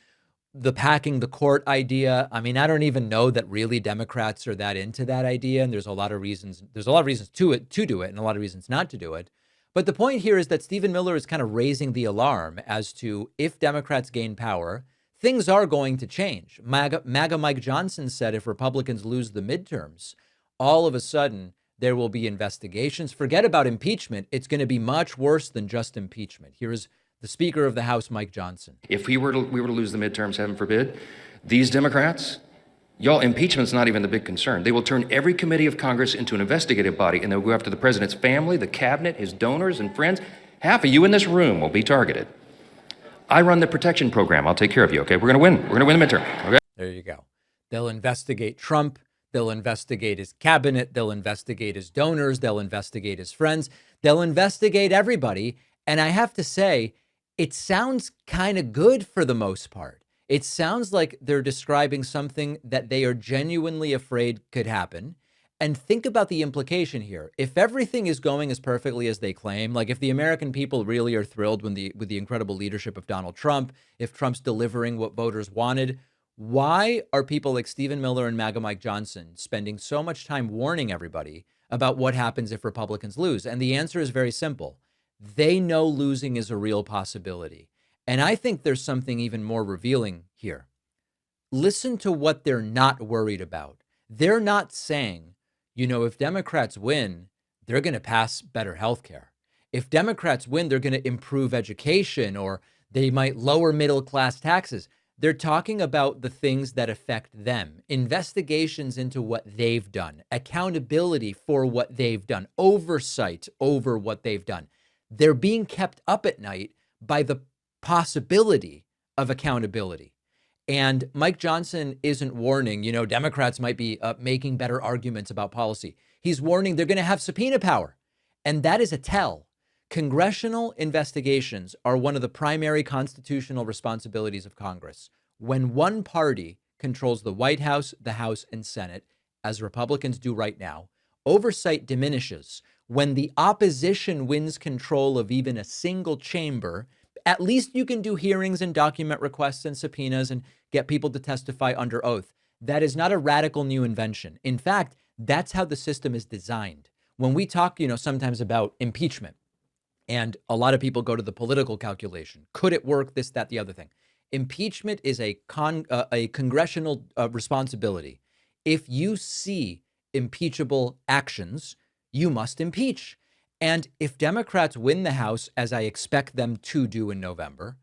The packing the court idea. I mean, I don't even know that really Democrats are that into that idea. And there's a lot of reasons. There's a lot of reasons to do it and a lot of reasons not to do it. But the point here is that Stephen Miller is kind of raising the alarm as to if Democrats gain power, things are going to change. MAGA Mike Johnson said if Republicans lose the midterms, all of a sudden there will be investigations. Forget about impeachment. It's going to be much worse than just impeachment. Here is the Speaker of the House, Mike Johnson. If we were to lose the midterms, heaven forbid, these Democrats, y'all, impeachment's not even the big concern. They will turn every committee of Congress into an investigative body, and they'll go after the president's family, the cabinet, his donors and friends. Half of you in this room will be targeted. I run the protection program. I'll take care of you, okay? We're going to win. We're going to win the midterm, okay? There you go. They'll investigate Trump. They'll investigate his cabinet. They'll investigate his donors. They'll investigate his friends. They'll investigate everybody. And I have to say, it sounds kind of good for the most part. It sounds like they're describing something that they are genuinely afraid could happen. And think about the implication here. If everything is going as perfectly as they claim, like if the American people really are thrilled with the incredible leadership of Donald Trump, if Trump's delivering what voters wanted, why are people like Stephen Miller and MAGA Mike Johnson spending so much time warning everybody about what happens if Republicans lose? And the answer is very simple. They know losing is a real possibility. And I think there's something even more revealing here. Listen to what they're not worried about. They're not saying, you know, if Democrats win, they're going to pass better health care. If Democrats win, they're going to improve education, or they might lower middle-class taxes. They're talking about the things that affect them, investigations into what they've done, accountability for what they've done, oversight over what they've done. They're being kept up at night by the possibility of accountability. And Mike Johnson isn't warning, you know, Democrats might be making better arguments about policy. He's warning they're going to have subpoena power. And that is a tell. Congressional investigations are one of the primary constitutional responsibilities of Congress. When one party controls the White House, the House, and Senate, as Republicans do right now, oversight diminishes. When the opposition wins control of even a single chamber, at least you can do hearings and document requests and subpoenas and get people to testify under oath. That is not a radical new invention. In fact, that's how the system is designed. When we talk, sometimes about impeachment, and a lot of people go to the political calculation. Could it work? This, that, the other thing. Impeachment is a congressional responsibility. If you see impeachable actions, you must impeach. And if Democrats win the House, as I expect them to do in November,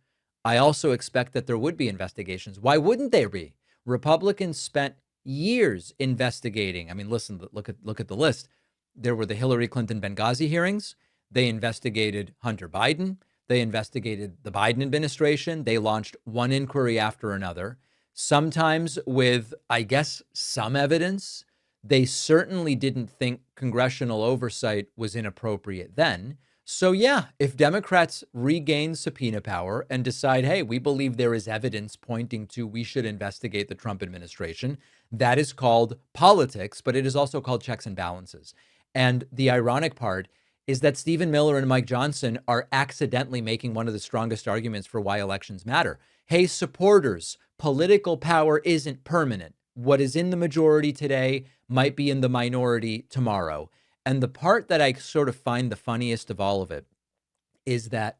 I also expect that there would be investigations. Why wouldn't there be? Republicans spent years investigating. I mean, listen, look at the list. There were the Hillary Clinton Benghazi hearings. They investigated Hunter Biden. They investigated the Biden administration. They launched one inquiry after another, sometimes with, I guess, some evidence. They certainly didn't think congressional oversight was inappropriate then. So yeah, if Democrats regain subpoena power and decide, hey, we believe there is evidence pointing to we should investigate the Trump administration, that is called politics, but it is also called checks and balances. And the ironic part is that Stephen Miller and Mike Johnson are accidentally making one of the strongest arguments for why elections matter. Hey, supporters, political power isn't permanent. What is in the majority today might be in the minority tomorrow. And the part that I sort of find the funniest of all of it is that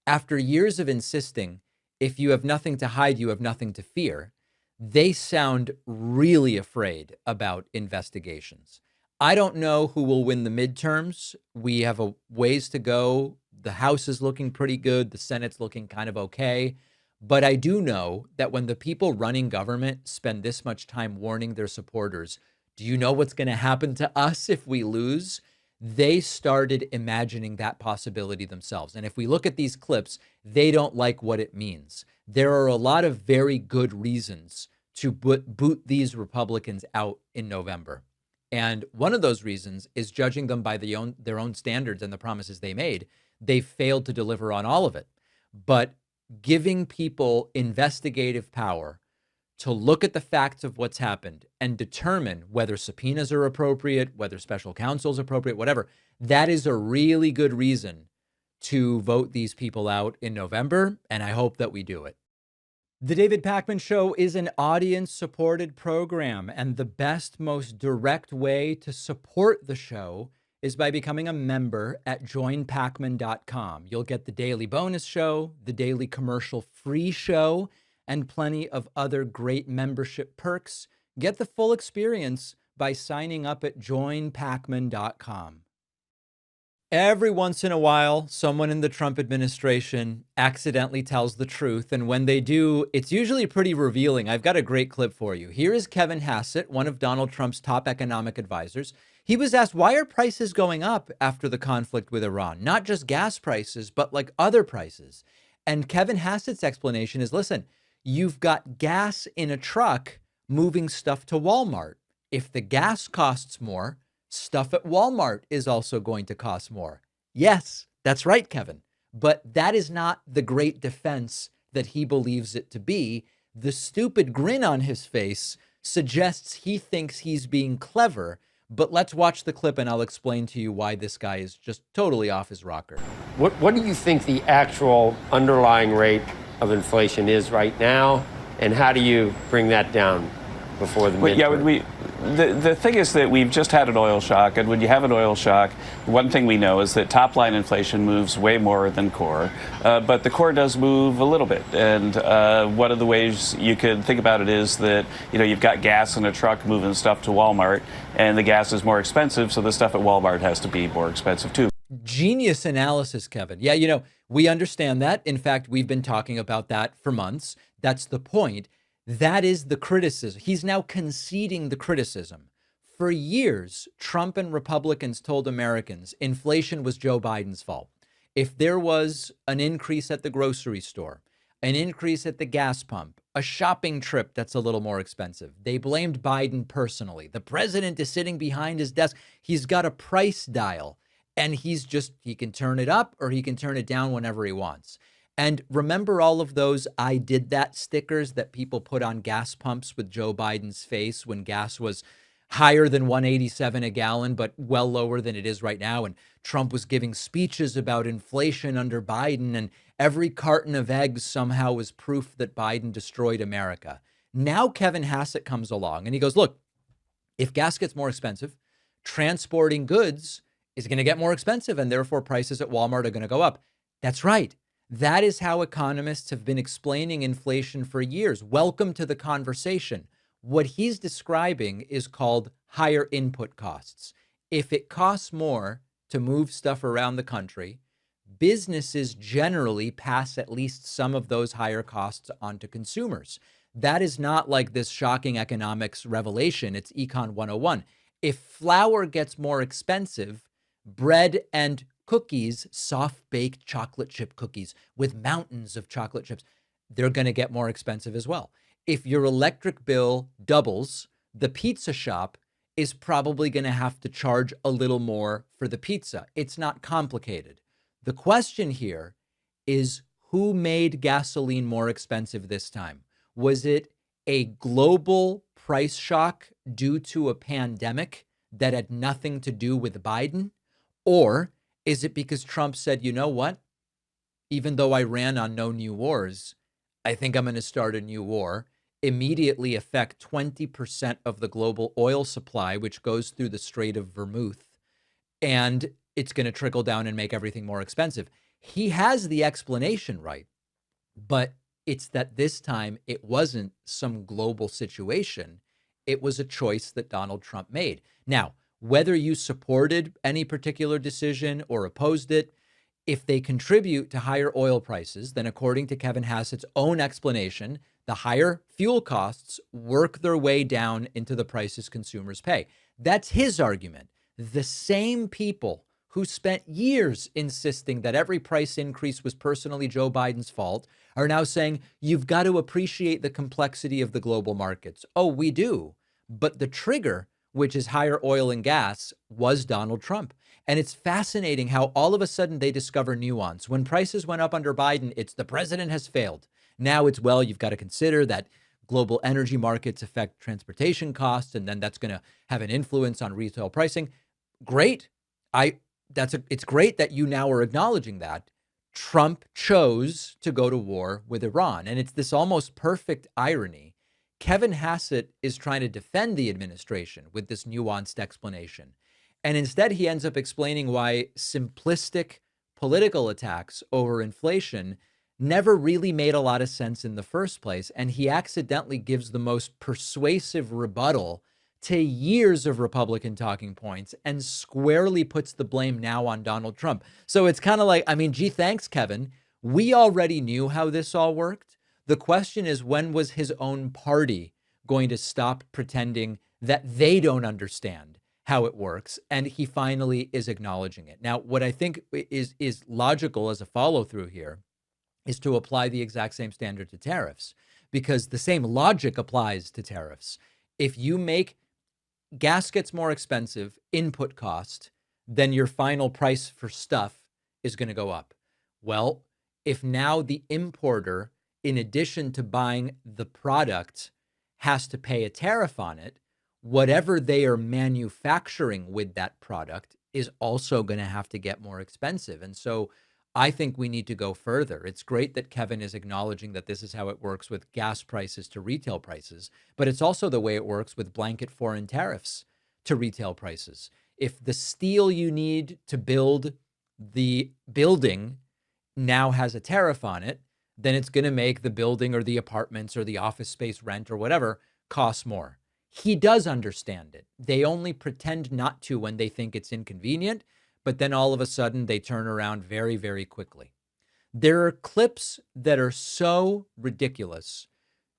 after years of insisting, if you have nothing to hide, you have nothing to fear, they sound really afraid about investigations. I don't know who will win the midterms. We have a ways to go. The House is looking pretty good. The Senate's looking kind of okay. But I do know that when the people running government spend this much time warning their supporters, do you know what's going to happen to us if we lose? They started imagining that possibility themselves. And if we look at these clips, they don't like what it means. There are a lot of very good reasons to boot these Republicans out in November. And one of those reasons is judging them by their own standards and the promises they made. They failed to deliver on all of it. But giving people investigative power to look at the facts of what's happened and determine whether subpoenas are appropriate, whether special counsel is appropriate, whatever, that is a really good reason to vote these people out in November. And I hope that we do it. The David Pakman Show is an audience-supported program, and the best, most direct way to support the show is by becoming a member at joinpakman.com. You'll get the daily bonus show, the daily commercial-free show, and plenty of other great membership perks. Get the full experience by signing up at joinpakman.com. Every once in a while, someone in the Trump administration accidentally tells the truth. And when they do, it's usually pretty revealing. I've got a great clip for you. Here is Kevin Hassett, one of Donald Trump's top economic advisors. He was asked, why are prices going up after the conflict with Iran? Not just gas prices, but like other prices. And Kevin Hassett's explanation is, listen, you've got gas in a truck moving stuff to Walmart. If the gas costs more, stuff at Walmart is also going to cost more. Yes, that's right, Kevin. But that is not the great defense that he believes it to be. The stupid grin on his face suggests he thinks he's being clever. But let's watch the clip and I'll explain to you why this guy is just totally off his rocker. What do you think the actual underlying rate of inflation is right now? And how do you bring that down before the midterm? The thing is that we've just had an oil shock, and when you have an oil shock, one thing we know is that top line inflation moves way more than core, but the core does move a little bit. And one of the ways you could think about it is that you've got gas in a truck moving stuff to Walmart, and the gas is more expensive, so the stuff at Walmart has to be more expensive too. Genius analysis, Kevin. Yeah, we understand that. In fact, we've been talking about that for months. That's the point. That is the criticism. He's now conceding the criticism. For years, Trump and Republicans told Americans inflation was Joe Biden's fault. If there was an increase at the grocery store, an increase at the gas pump, a shopping trip that's a little more expensive, they blamed Biden personally. The president is sitting behind his desk. He's got a price dial, and he can turn it up or he can turn it down whenever he wants. And remember all of those I did that stickers that people put on gas pumps with Joe Biden's face when gas was, higher than 187 a gallon, but well lower than it is right now. And Trump was giving speeches about inflation under Biden, and every carton of eggs somehow was proof that Biden destroyed America. Now Kevin Hassett comes along and he goes, look, if gas gets more expensive, transporting goods is going to get more expensive, and therefore prices at Walmart are going to go up. That's right. That is how economists have been explaining inflation for years. Welcome to the conversation. What he's describing is called higher input costs. If it costs more to move stuff around the country, businesses generally pass at least some of those higher costs on to consumers. That is not like this shocking economics revelation. It's Econ 101. If flour gets more expensive, bread and cookies, soft-baked chocolate chip cookies with mountains of chocolate chips, they're going to get more expensive as well. If your electric bill doubles, the pizza shop is probably going to have to charge a little more for the pizza. It's not complicated. The question here is, who made gasoline more expensive this time? Was it a global price shock due to a pandemic that had nothing to do with Biden? Or is it because Trump said, you know what? Even though I ran on no new wars, I think I'm going to start a new war, immediately affect 20% of the global oil supply, which goes through the Strait of Hormuz, and it's going to trickle down and make everything more expensive. He has the explanation right, but it's that this time it wasn't some global situation. It was a choice that Donald Trump made. Now, whether you supported any particular decision or opposed it, if they contribute to higher oil prices, then according to Kevin Hassett's own explanation, the higher fuel costs work their way down into the prices consumers pay. That's his argument. The same people who spent years insisting that every price increase was personally Joe Biden's fault are now saying, you've got to appreciate the complexity of the global markets. Oh, we do. But the trigger, which is higher oil and gas, was Donald Trump. And it's fascinating how all of a sudden they discover nuance. When prices went up under Biden, it's the president has failed. Now it's, well, you've got to consider that global energy markets affect transportation costs, and then that's going to have an influence on retail pricing. Great. It's great that you now are acknowledging that. Trump chose to go to war with Iran. And it's this almost perfect irony. Kevin Hassett is trying to defend the administration with this nuanced explanation. And instead, he ends up explaining why simplistic political attacks over inflation never really made a lot of sense in the first place. And he accidentally gives the most persuasive rebuttal to years of Republican talking points and squarely puts the blame now on Donald Trump. So it's kind of like, I mean, gee, thanks, Kevin. We already knew how this all worked. The question is, when was his own party going to stop pretending that they don't understand how it works? And he finally is acknowledging it. Now, what I think is logical as a follow through here is to apply the exact same standard to tariffs, because the same logic applies to tariffs. If you make gas gets more expensive, input cost, then your final price for stuff is going to go up. Well, if now the importer, in addition to buying the product, has to pay a tariff on it, whatever they are manufacturing with that product is also going to have to get more expensive. And so I think we need to go further. It's great that Kevin is acknowledging that this is how it works with gas prices to retail prices, but it's also the way it works with blanket foreign tariffs to retail prices. If the steel you need to build the building now has a tariff on it, then it's going to make the building or the apartments or the office space rent or whatever cost more. He does understand it. They only pretend not to when they think it's inconvenient, but then all of a sudden they turn around very, very quickly. There are clips that are so ridiculous,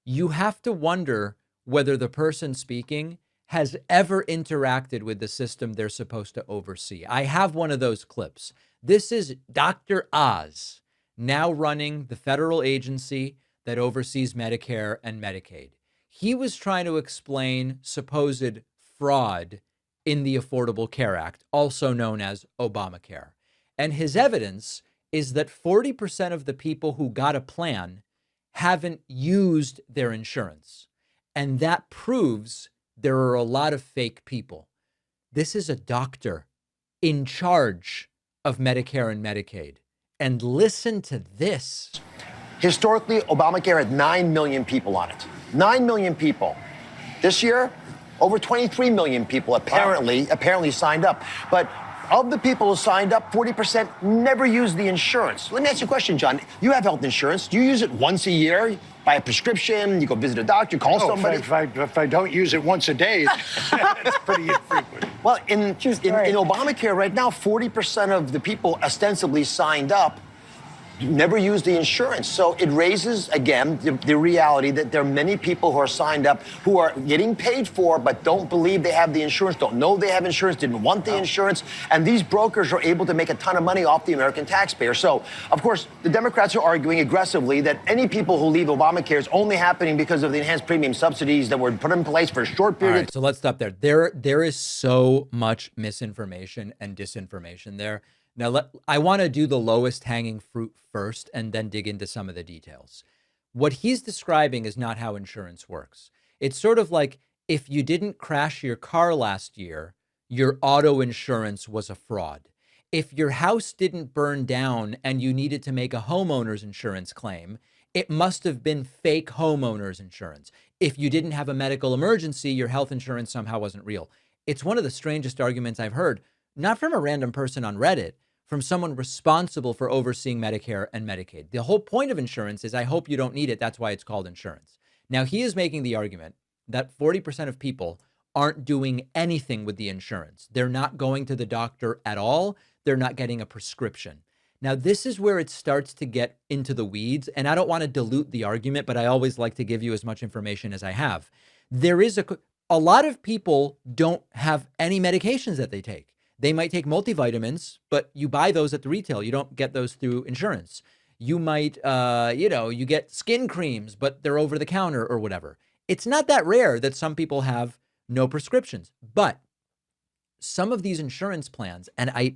you have to wonder whether the person speaking has ever interacted with the system they're supposed to oversee. I have one of those clips. This is Dr. Oz, now running the federal agency that oversees Medicare and Medicaid. He was trying to explain supposed fraud in the Affordable Care Act, also known as Obamacare. And his evidence is that 40% of the people who got a plan haven't used their insurance. And that proves there are a lot of fake people. This is a doctor in charge of Medicare and Medicaid. And listen to this. Historically, Obamacare had 9 million people on it. 9 million people. This year, over 23 million people apparently signed up. But of the people who signed up, 40% never used the insurance. Let me ask you a question, John. You have health insurance. Do you use it once a year? Buy a prescription, you go visit a doctor, call somebody? If I don't use it once a day, it's pretty infrequent. Well, in Obamacare right now, 40% of the people ostensibly signed up never use the insurance. So it raises, again, the reality that there are many people who are signed up who are getting paid for but don't believe they have the insurance, don't know they have insurance, didn't want the insurance. And these brokers are able to make a ton of money off the American taxpayer. So, of course, the Democrats are arguing aggressively that any people who leave Obamacare is only happening because of the enhanced premium subsidies that were put in place for a short period. All right, so let's stop there. There is so much misinformation and disinformation there. Now, I want to do the lowest hanging fruit first and then dig into some of the details. What he's describing is not how insurance works. It's sort of like if you didn't crash your car last year, your auto insurance was a fraud. If your house didn't burn down and you needed to make a homeowner's insurance claim, it must have been fake homeowner's insurance. If you didn't have a medical emergency, your health insurance somehow wasn't real. It's one of the strangest arguments I've heard, not from a random person on Reddit, from someone responsible for overseeing Medicare and Medicaid. The whole point of insurance is I hope you don't need it. That's why it's called insurance. Now, he is making the argument that 40% of people aren't doing anything with the insurance. They're not going to the doctor at all. They're not getting a prescription. Now, this is where it starts to get into the weeds. And I don't want to dilute the argument, but I always like to give you as much information as I have. There is a lot of people don't have any medications that they take. They might take multivitamins, but you buy those at the retail. You don't get those through insurance. You might, you get skin creams, but they're over the counter or whatever. It's not that rare that some people have no prescriptions, but some of these insurance plans, and I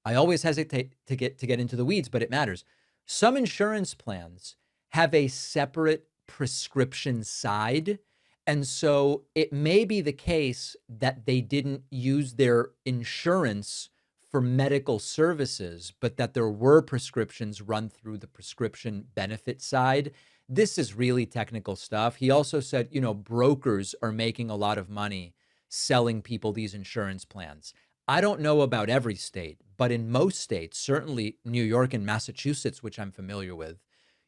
always hesitate to get into the weeds, but it matters. Some insurance plans have a separate prescription side. And so it may be the case that they didn't use their insurance for medical services, but that there were prescriptions run through the prescription benefit side. This is really technical stuff. He also said, brokers are making a lot of money selling people these insurance plans. I don't know about every state, but in most states, certainly New York and Massachusetts, which I'm familiar with,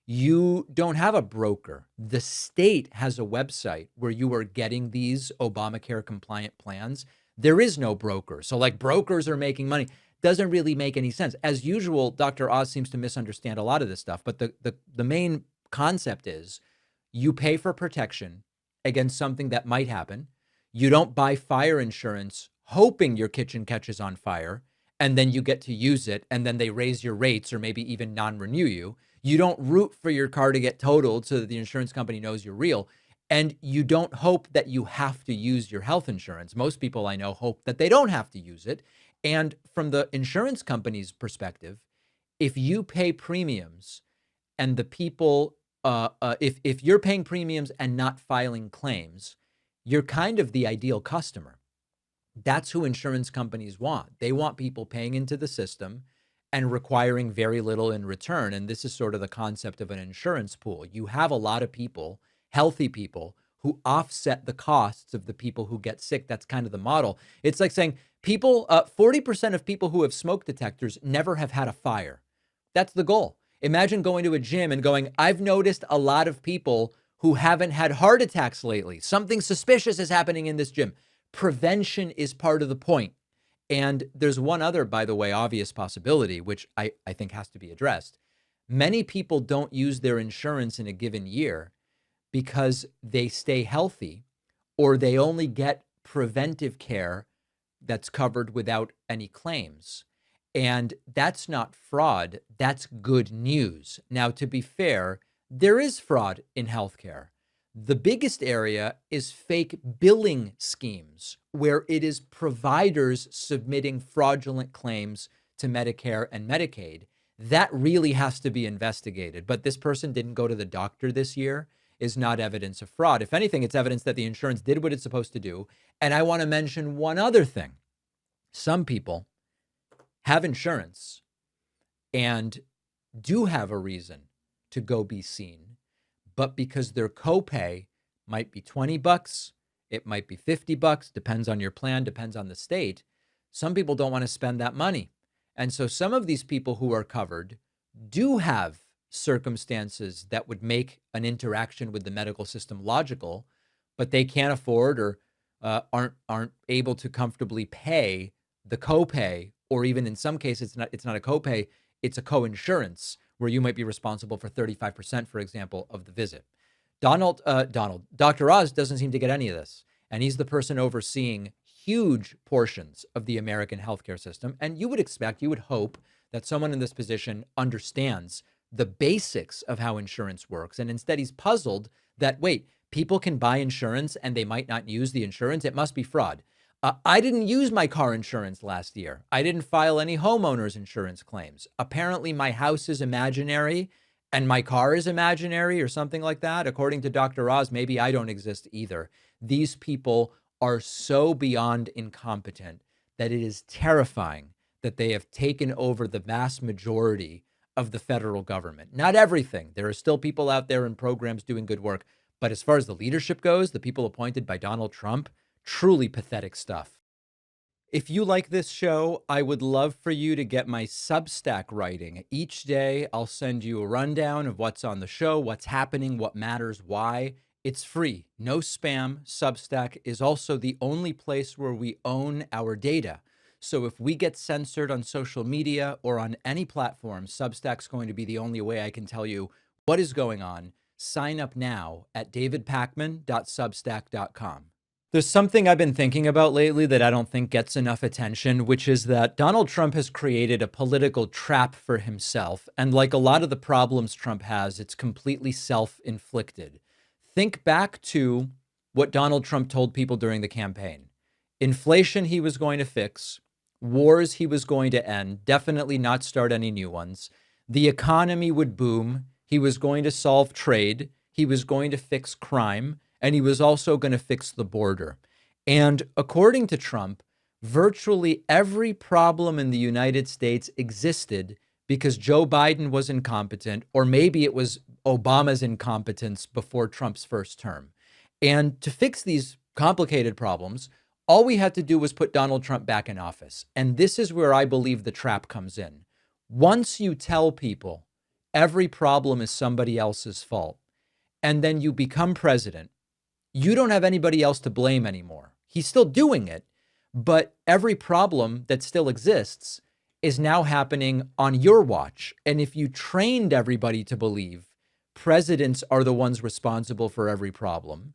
you don't have a broker. The state has a website where you are getting these Obamacare compliant plans. There is no broker. So brokers are making money. Doesn't really make any sense. As usual, Dr. Oz seems to misunderstand a lot of this stuff. But the main concept is you pay for protection against something that might happen. You don't buy fire insurance hoping your kitchen catches on fire, and then you get to use it, and then they raise your rates or maybe even non-renew you. You don't root for your car to get totaled so that the insurance company knows you're real. And you don't hope that you have to use your health insurance. Most people I know hope that they don't have to use it. And from the insurance company's perspective, if you pay premiums and the people, if you're paying premiums and not filing claims, you're kind of the ideal customer. That's who insurance companies want. They want people paying into the system and requiring very little in return. And this is sort of the concept of an insurance pool. You have a lot of people, healthy people, who offset the costs of the people who get sick. That's kind of the model. It's like saying 40% of people who have smoke detectors never have had a fire. That's the goal. Imagine going to a gym and going, I've noticed a lot of people who haven't had heart attacks lately. Something suspicious is happening in this gym. Prevention is part of the point. And there's one other, by the way, obvious possibility, which I think has to be addressed. Many people don't use their insurance in a given year because they stay healthy or they only get preventive care that's covered without any claims. And that's not fraud. That's good news. Now, to be fair, there is fraud in healthcare. The biggest area is fake billing schemes, where it is providers submitting fraudulent claims to Medicare and Medicaid. That really has to be investigated. But this person didn't go to the doctor this year. is not evidence of fraud. If anything, it's evidence that the insurance did what it's supposed to do. And I want to mention one other thing. Some people have insurance and do have a reason to go be seen, but because their copay might be $20, it might be $50, depends on your plan, depends on the state. Some people don't want to spend that money. And so some of these people who are covered do have circumstances that would make an interaction with the medical system logical, but they can't afford or aren't able to comfortably pay the copay, or even in some cases, it's not a copay, it's a co-insurance where you might be responsible for 35%, for example, of the visit. Dr. Oz doesn't seem to get any of this. And he's the person overseeing huge portions of the American healthcare system. And you would hope that someone in this position understands the basics of how insurance works. And instead he's puzzled that, wait, people can buy insurance and they might not use the insurance. It must be fraud. I didn't use my car insurance last year. I didn't file any homeowners insurance claims. Apparently my house is imaginary and my car is imaginary or something like that. According to Dr. Oz, maybe I don't exist either. These people are so beyond incompetent that it is terrifying that they have taken over the vast majority of the federal government. Not everything. There are still people out there in programs doing good work. But as far as the leadership goes, the people appointed by Donald Trump, truly pathetic stuff. If you like this show, I would love for you to get my Substack writing. Each day, I'll send you a rundown of what's on the show, what's happening, what matters, why. It's free, no spam. Substack is also the only place where we own our data. So if we get censored on social media or on any platform, Substack's going to be the only way I can tell you what is going on. Sign up now at davidpakman.substack.com. There's something I've been thinking about lately that I don't think gets enough attention, which is that Donald Trump has created a political trap for himself. And like a lot of the problems Trump has, it's completely self-inflicted. Think back to what Donald Trump told people during the campaign. Inflation he was going to fix, wars he was going to end, definitely not start any new ones. The economy would boom. He was going to solve trade. He was going to fix crime. And he was also going to fix the border. And according to Trump, virtually every problem in the United States existed because Joe Biden was incompetent, or maybe it was Obama's incompetence before Trump's first term. And to fix these complicated problems, all we had to do was put Donald Trump back in office. And this is where I believe the trap comes in. Once you tell people every problem is somebody else's fault, and then you become president, you don't have anybody else to blame anymore. He's still doing it, but every problem that still exists is now happening on your watch. And if you trained everybody to believe presidents are the ones responsible for every problem,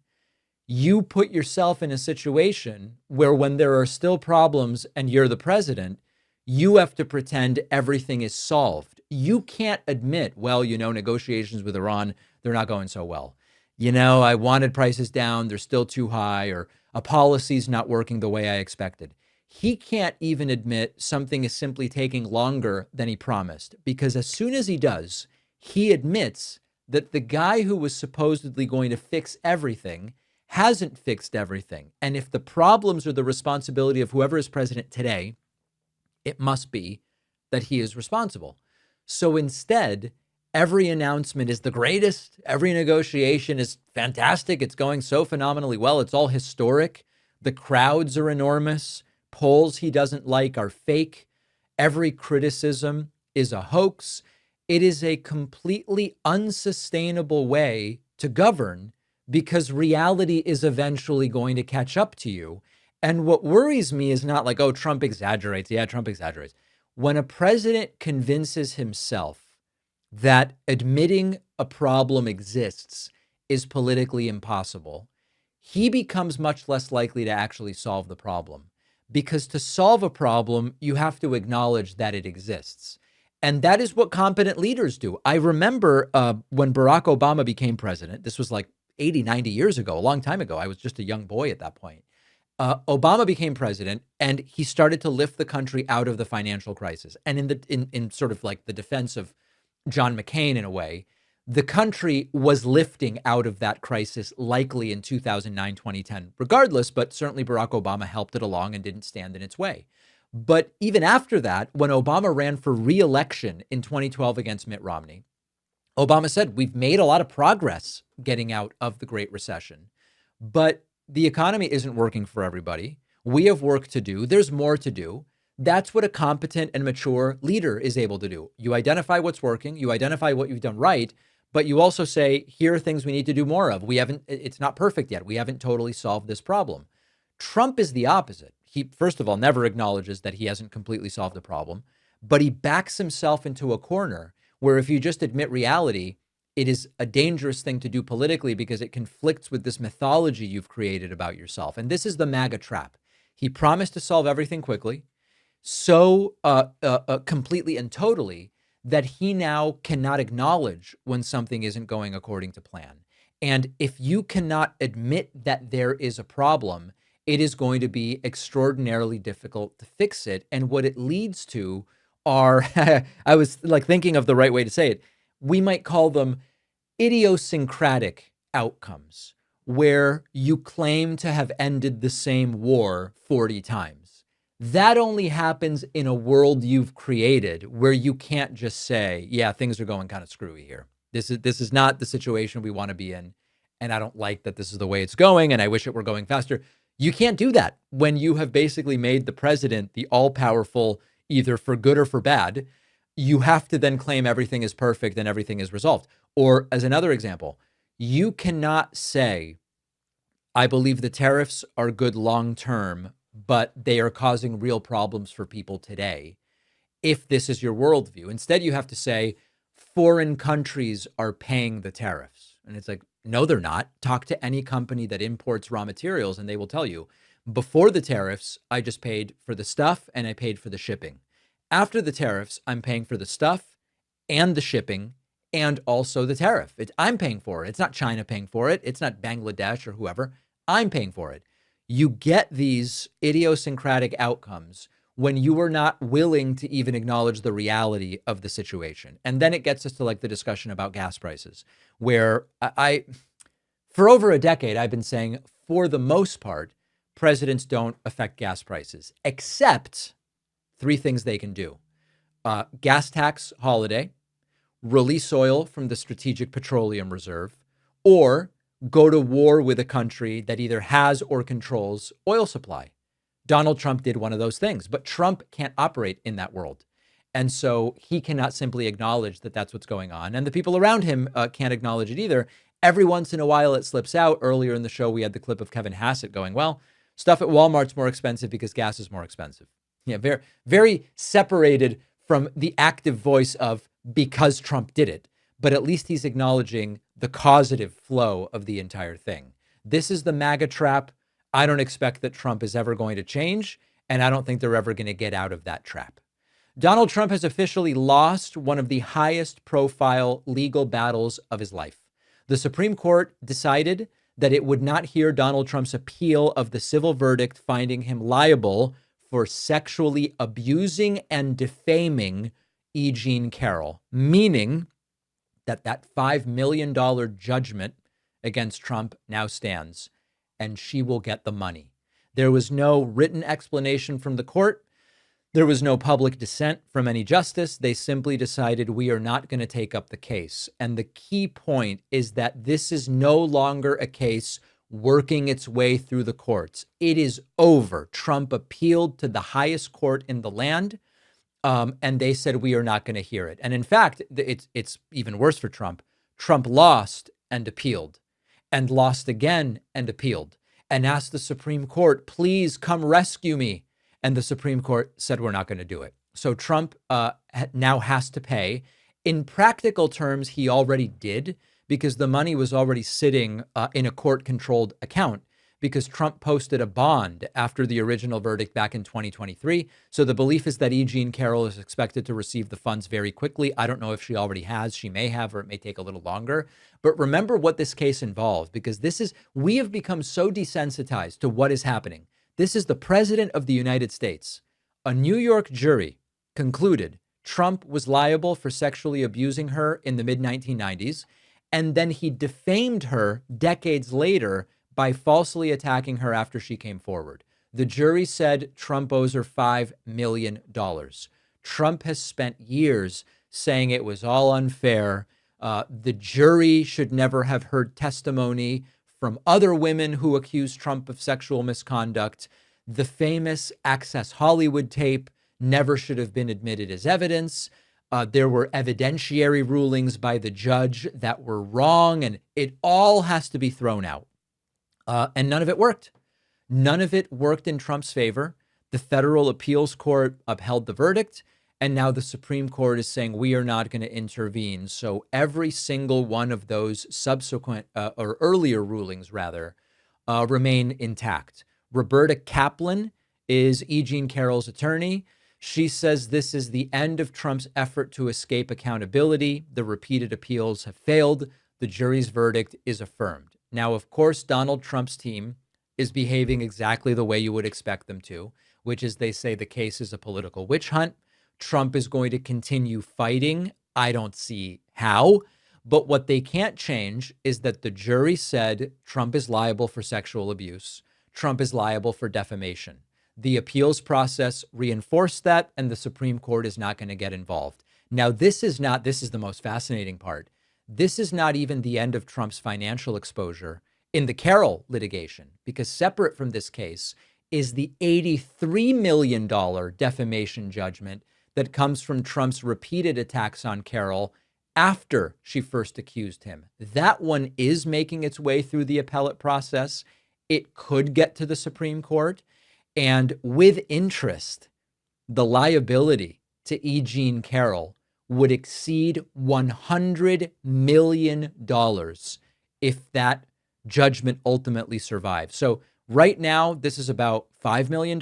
you put yourself in a situation where when there are still problems and you're the president, you have to pretend everything is solved. You can't admit, well, negotiations with Iran, they're not going so well. I wanted prices down, they're still too high, or a policy's not working the way I expected. He can't even admit something is simply taking longer than he promised, because as soon as he does, he admits that the guy who was supposedly going to fix everything hasn't fixed everything. And if the problems are the responsibility of whoever is president today, it must be that he is responsible. So instead, every announcement is the greatest. Every negotiation is fantastic. It's going so phenomenally well. It's all historic. The crowds are enormous. Polls he doesn't like are fake. Every criticism is a hoax. It is a completely unsustainable way to govern because reality is eventually going to catch up to you. And what worries me is not like, oh, Trump exaggerates. Yeah, Trump exaggerates. When a president convinces himself that admitting a problem exists is politically impossible, he becomes much less likely to actually solve the problem. Because to solve a problem, you have to acknowledge that it exists. And that is what competent leaders do. I remember when Barack Obama became president, this was like 80, 90 years ago, a long time ago. I was just a young boy at that point. Obama became president and he started to lift the country out of the financial crisis. And in sort of like the defense of John McCain in a way, The country was lifting out of that crisis likely in 2009, 2010, regardless, but certainly Barack Obama helped it along and didn't stand in its way. But even after that, when Obama ran for re-election in 2012 against Mitt Romney, Obama said, we've made a lot of progress getting out of the Great Recession, but the economy isn't working for everybody. We have work to do. There's more to do. That's what a competent and mature leader is able to do. You identify what's working, you identify what you've done right, but you also say, here are things we need to do more of. It's not perfect yet. We haven't totally solved this problem. Trump is the opposite. He, first of all, never acknowledges that he hasn't completely solved the problem, but he backs himself into a corner where if you just admit reality, it is a dangerous thing to do politically because it conflicts with this mythology you've created about yourself. And this is the MAGA trap. He promised to solve everything quickly, so completely and totally that he now cannot acknowledge when something isn't going according to plan. And if you cannot admit that there is a problem, it is going to be extraordinarily difficult to fix it. And what it leads to are, I was like thinking of the right way to say it, we might call them idiosyncratic outcomes, where you claim to have ended the same war 40 times. That only happens in a world you've created where you can't just say, yeah, things are going kind of screwy here. This is not the situation we want to be in. And I don't like that this is the way it's going. And I wish it were going faster. You can't do that when you have basically made the president the all-powerful, either for good or for bad. You have to then claim everything is perfect and everything is resolved. Or as another example, you cannot say, I believe the tariffs are good long-term, but they are causing real problems for people today, if this is your worldview. Instead, you have to say, foreign countries are paying the tariffs. And it's like, no, they're not. Talk to any company that imports raw materials and they will tell you, before the tariffs, I just paid for the stuff and I paid for the shipping. After the tariffs, I'm paying for the stuff and the shipping and also the tariff. I'm paying for it. It's not China paying for it. It's not Bangladesh or whoever. I'm paying for it. You get these idiosyncratic outcomes when you are not willing to even acknowledge the reality of the situation. And then it gets us to like the discussion about gas prices, where for over a decade, I've been saying, for the most part, presidents don't affect gas prices, except three things they can do. Gas tax holiday, release oil from the Strategic Petroleum Reserve, or go to war with a country that either has or controls oil supply. Donald Trump did one of those things, but Trump can't operate in that world. And so he cannot simply acknowledge that that's what's going on. And the people around him can't acknowledge it either. Every once in a while it slips out. Earlier in the show, we had the clip of Kevin Hassett going, well, stuff at Walmart's more expensive because gas is more expensive. Yeah, very, very separated from the active voice of because Trump did it. But at least he's acknowledging the causative flow of the entire thing. This is the MAGA trap. I don't expect that Trump is ever going to change, and I don't think they're ever going to get out of that trap. Donald Trump has officially lost one of the highest profile legal battles of his life. The Supreme Court decided that it would not hear Donald Trump's appeal of the civil verdict finding him liable for sexually abusing and defaming E. Jean Carroll, meaning that $5 million judgment against Trump now stands, and she will get the money. There was no written explanation from the court. There was no public dissent from any justice. They simply decided we are not going to take up the case. And the key point is that this is no longer a case working its way through the courts. It is over. Trump appealed to the highest court in the land. And they said, we are not going to hear it. And in fact, it's even worse for Trump. Trump lost and appealed, and lost again and appealed, and asked the Supreme Court, please come rescue me. And the Supreme Court said, we're not going to do it. So Trump now has to pay. In practical terms, he already did, because the money was already sitting in a court-controlled account, because Trump posted a bond after the original verdict back in 2023. So the belief is that E. Jean Carroll is expected to receive the funds very quickly. I don't know if she already has. She may have, or it may take a little longer. But remember what this case involved, because we have become so desensitized to what is happening. This is the president of the United States. A New York jury concluded Trump was liable for sexually abusing her in the mid-1990s, and then he defamed her decades later by falsely attacking her after she came forward. The jury said Trump owes her $5 million. Trump has spent years saying it was all unfair. The jury should never have heard testimony from other women who accused Trump of sexual misconduct. The famous Access Hollywood tape never should have been admitted as evidence. There were evidentiary rulings by the judge that were wrong, and it all has to be thrown out. And none of it worked. None of it worked in Trump's favor. The federal appeals court upheld the verdict, and now the Supreme Court is saying we are not going to intervene. So every single one of those subsequent or earlier rulings, rather, remain intact. Roberta Kaplan is E. Jean Carroll's attorney. She says this is the end of Trump's effort to escape accountability. The repeated appeals have failed. The jury's verdict is affirmed. Now, of course, Donald Trump's team is behaving exactly the way you would expect them to, which is they say the case is a political witch hunt. Trump is going to continue fighting. I don't see how. But what they can't change is that the jury said Trump is liable for sexual abuse. Trump is liable for defamation. The appeals process reinforced that, and the Supreme Court is not going to get involved. Now, this is the most fascinating part. This is not even the end of Trump's financial exposure in the Carroll litigation, because separate from this case is the $83 million defamation judgment that comes from Trump's repeated attacks on Carroll after she first accused him. That one is making its way through the appellate process. It could get to the Supreme Court. And with interest, the liability to E. Jean Carroll would exceed $100 million if that judgment ultimately survives. So right now, this is about $5 million.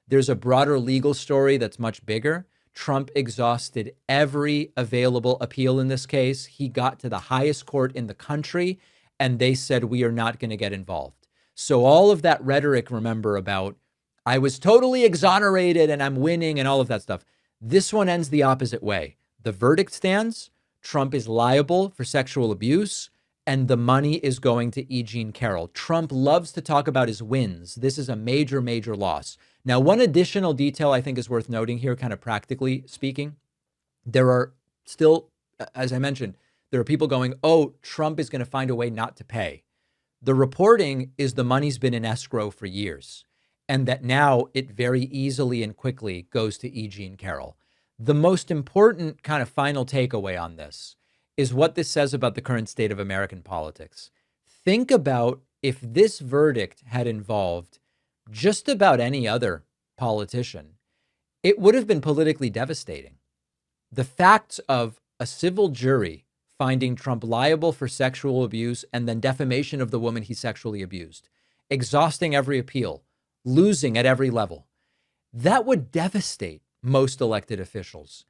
There's a broader legal story that's much bigger. Trump exhausted every available appeal in this case. He got to the highest court in the country, and they said, we are not going to get involved. So all of that rhetoric, remember, about I was totally exonerated and I'm winning and all of that stuff. This one ends the opposite way. The verdict stands. Trump is liable for sexual abuse, and the money is going to E. Jean Carroll. Trump loves to talk about his wins. This is a major, major loss. Now, one additional detail I think is worth noting here, kind of practically speaking. There are still, as I mentioned, there are people going, oh, Trump is going to find a way not to pay. The reporting is the money's been in escrow for years, and that now it very easily and quickly goes to E. Jean Carroll. The most important kind of final takeaway on this is what this says about the current state of American politics. Think about if this verdict had involved just about any other politician, it would have been politically devastating. The facts of a civil jury finding Trump liable for sexual abuse and then defamation of the woman he sexually abused, exhausting every appeal, losing at every level, that would devastate most elected officials.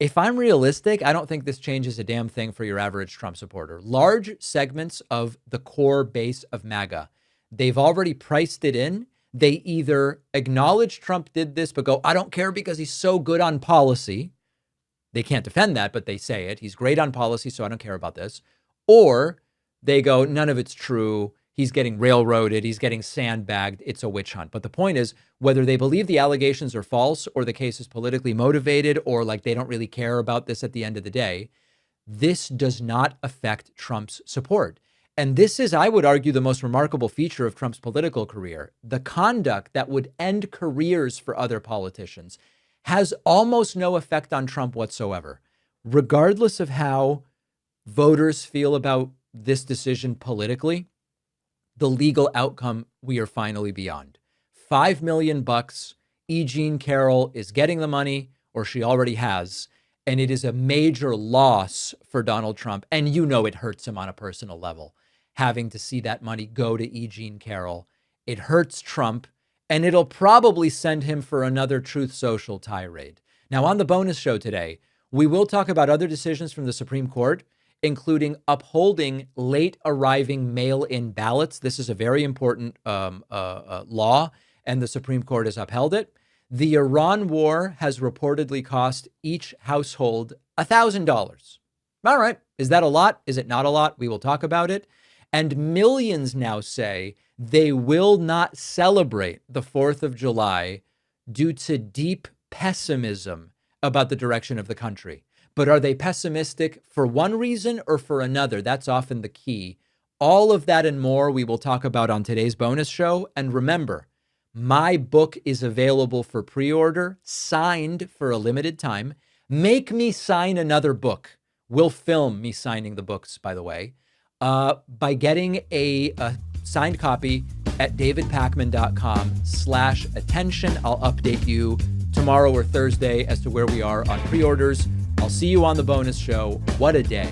If I'm realistic, I don't think this changes a damn thing for your average Trump supporter. Large segments of the core base of MAGA, they've already priced it in. They either acknowledge Trump did this, but go, I don't care because he's so good on policy. They can't defend that, but they say it. He's great on policy, so I don't care about this. Or they go, none of it's true. He's getting railroaded. He's getting sandbagged. It's a witch hunt. But the point is, whether they believe the allegations are false or the case is politically motivated or like they don't really care about this at the end of the day, this does not affect Trump's support. And this is, I would argue, the most remarkable feature of Trump's political career. The conduct that would end careers for other politicians has almost no effect on Trump whatsoever. Regardless of how voters feel about this decision politically, the legal outcome we are finally beyond. $5 million. E. Jean Carroll is getting the money, or she already has, and it is a major loss for Donald Trump. And you know it hurts him on a personal level, having to see that money go to E. Jean Carroll. It hurts Trump, and it'll probably send him for another Truth Social tirade. Now, on the bonus show today, we will talk about other decisions from the Supreme Court, including upholding late arriving mail-in ballots. This is a very important law, and the Supreme Court has upheld it. The Iran war has reportedly cost each household $1,000. All right. Is that a lot? Is it not a lot? We will talk about it. And millions now say they will not celebrate the 4th of July due to deep pessimism about the direction of the country. But are they pessimistic for one reason or for another? That's often the key. All of that and more we will talk about on today's bonus show. And remember, my book is available for pre-order, signed for a limited time. Make me sign another book. We'll film me signing the books, by the way, by getting a signed copy at davidpakman.com/attention. I'll update you tomorrow or Thursday as to where we are on pre-orders. I'll see you on the bonus show. What a day.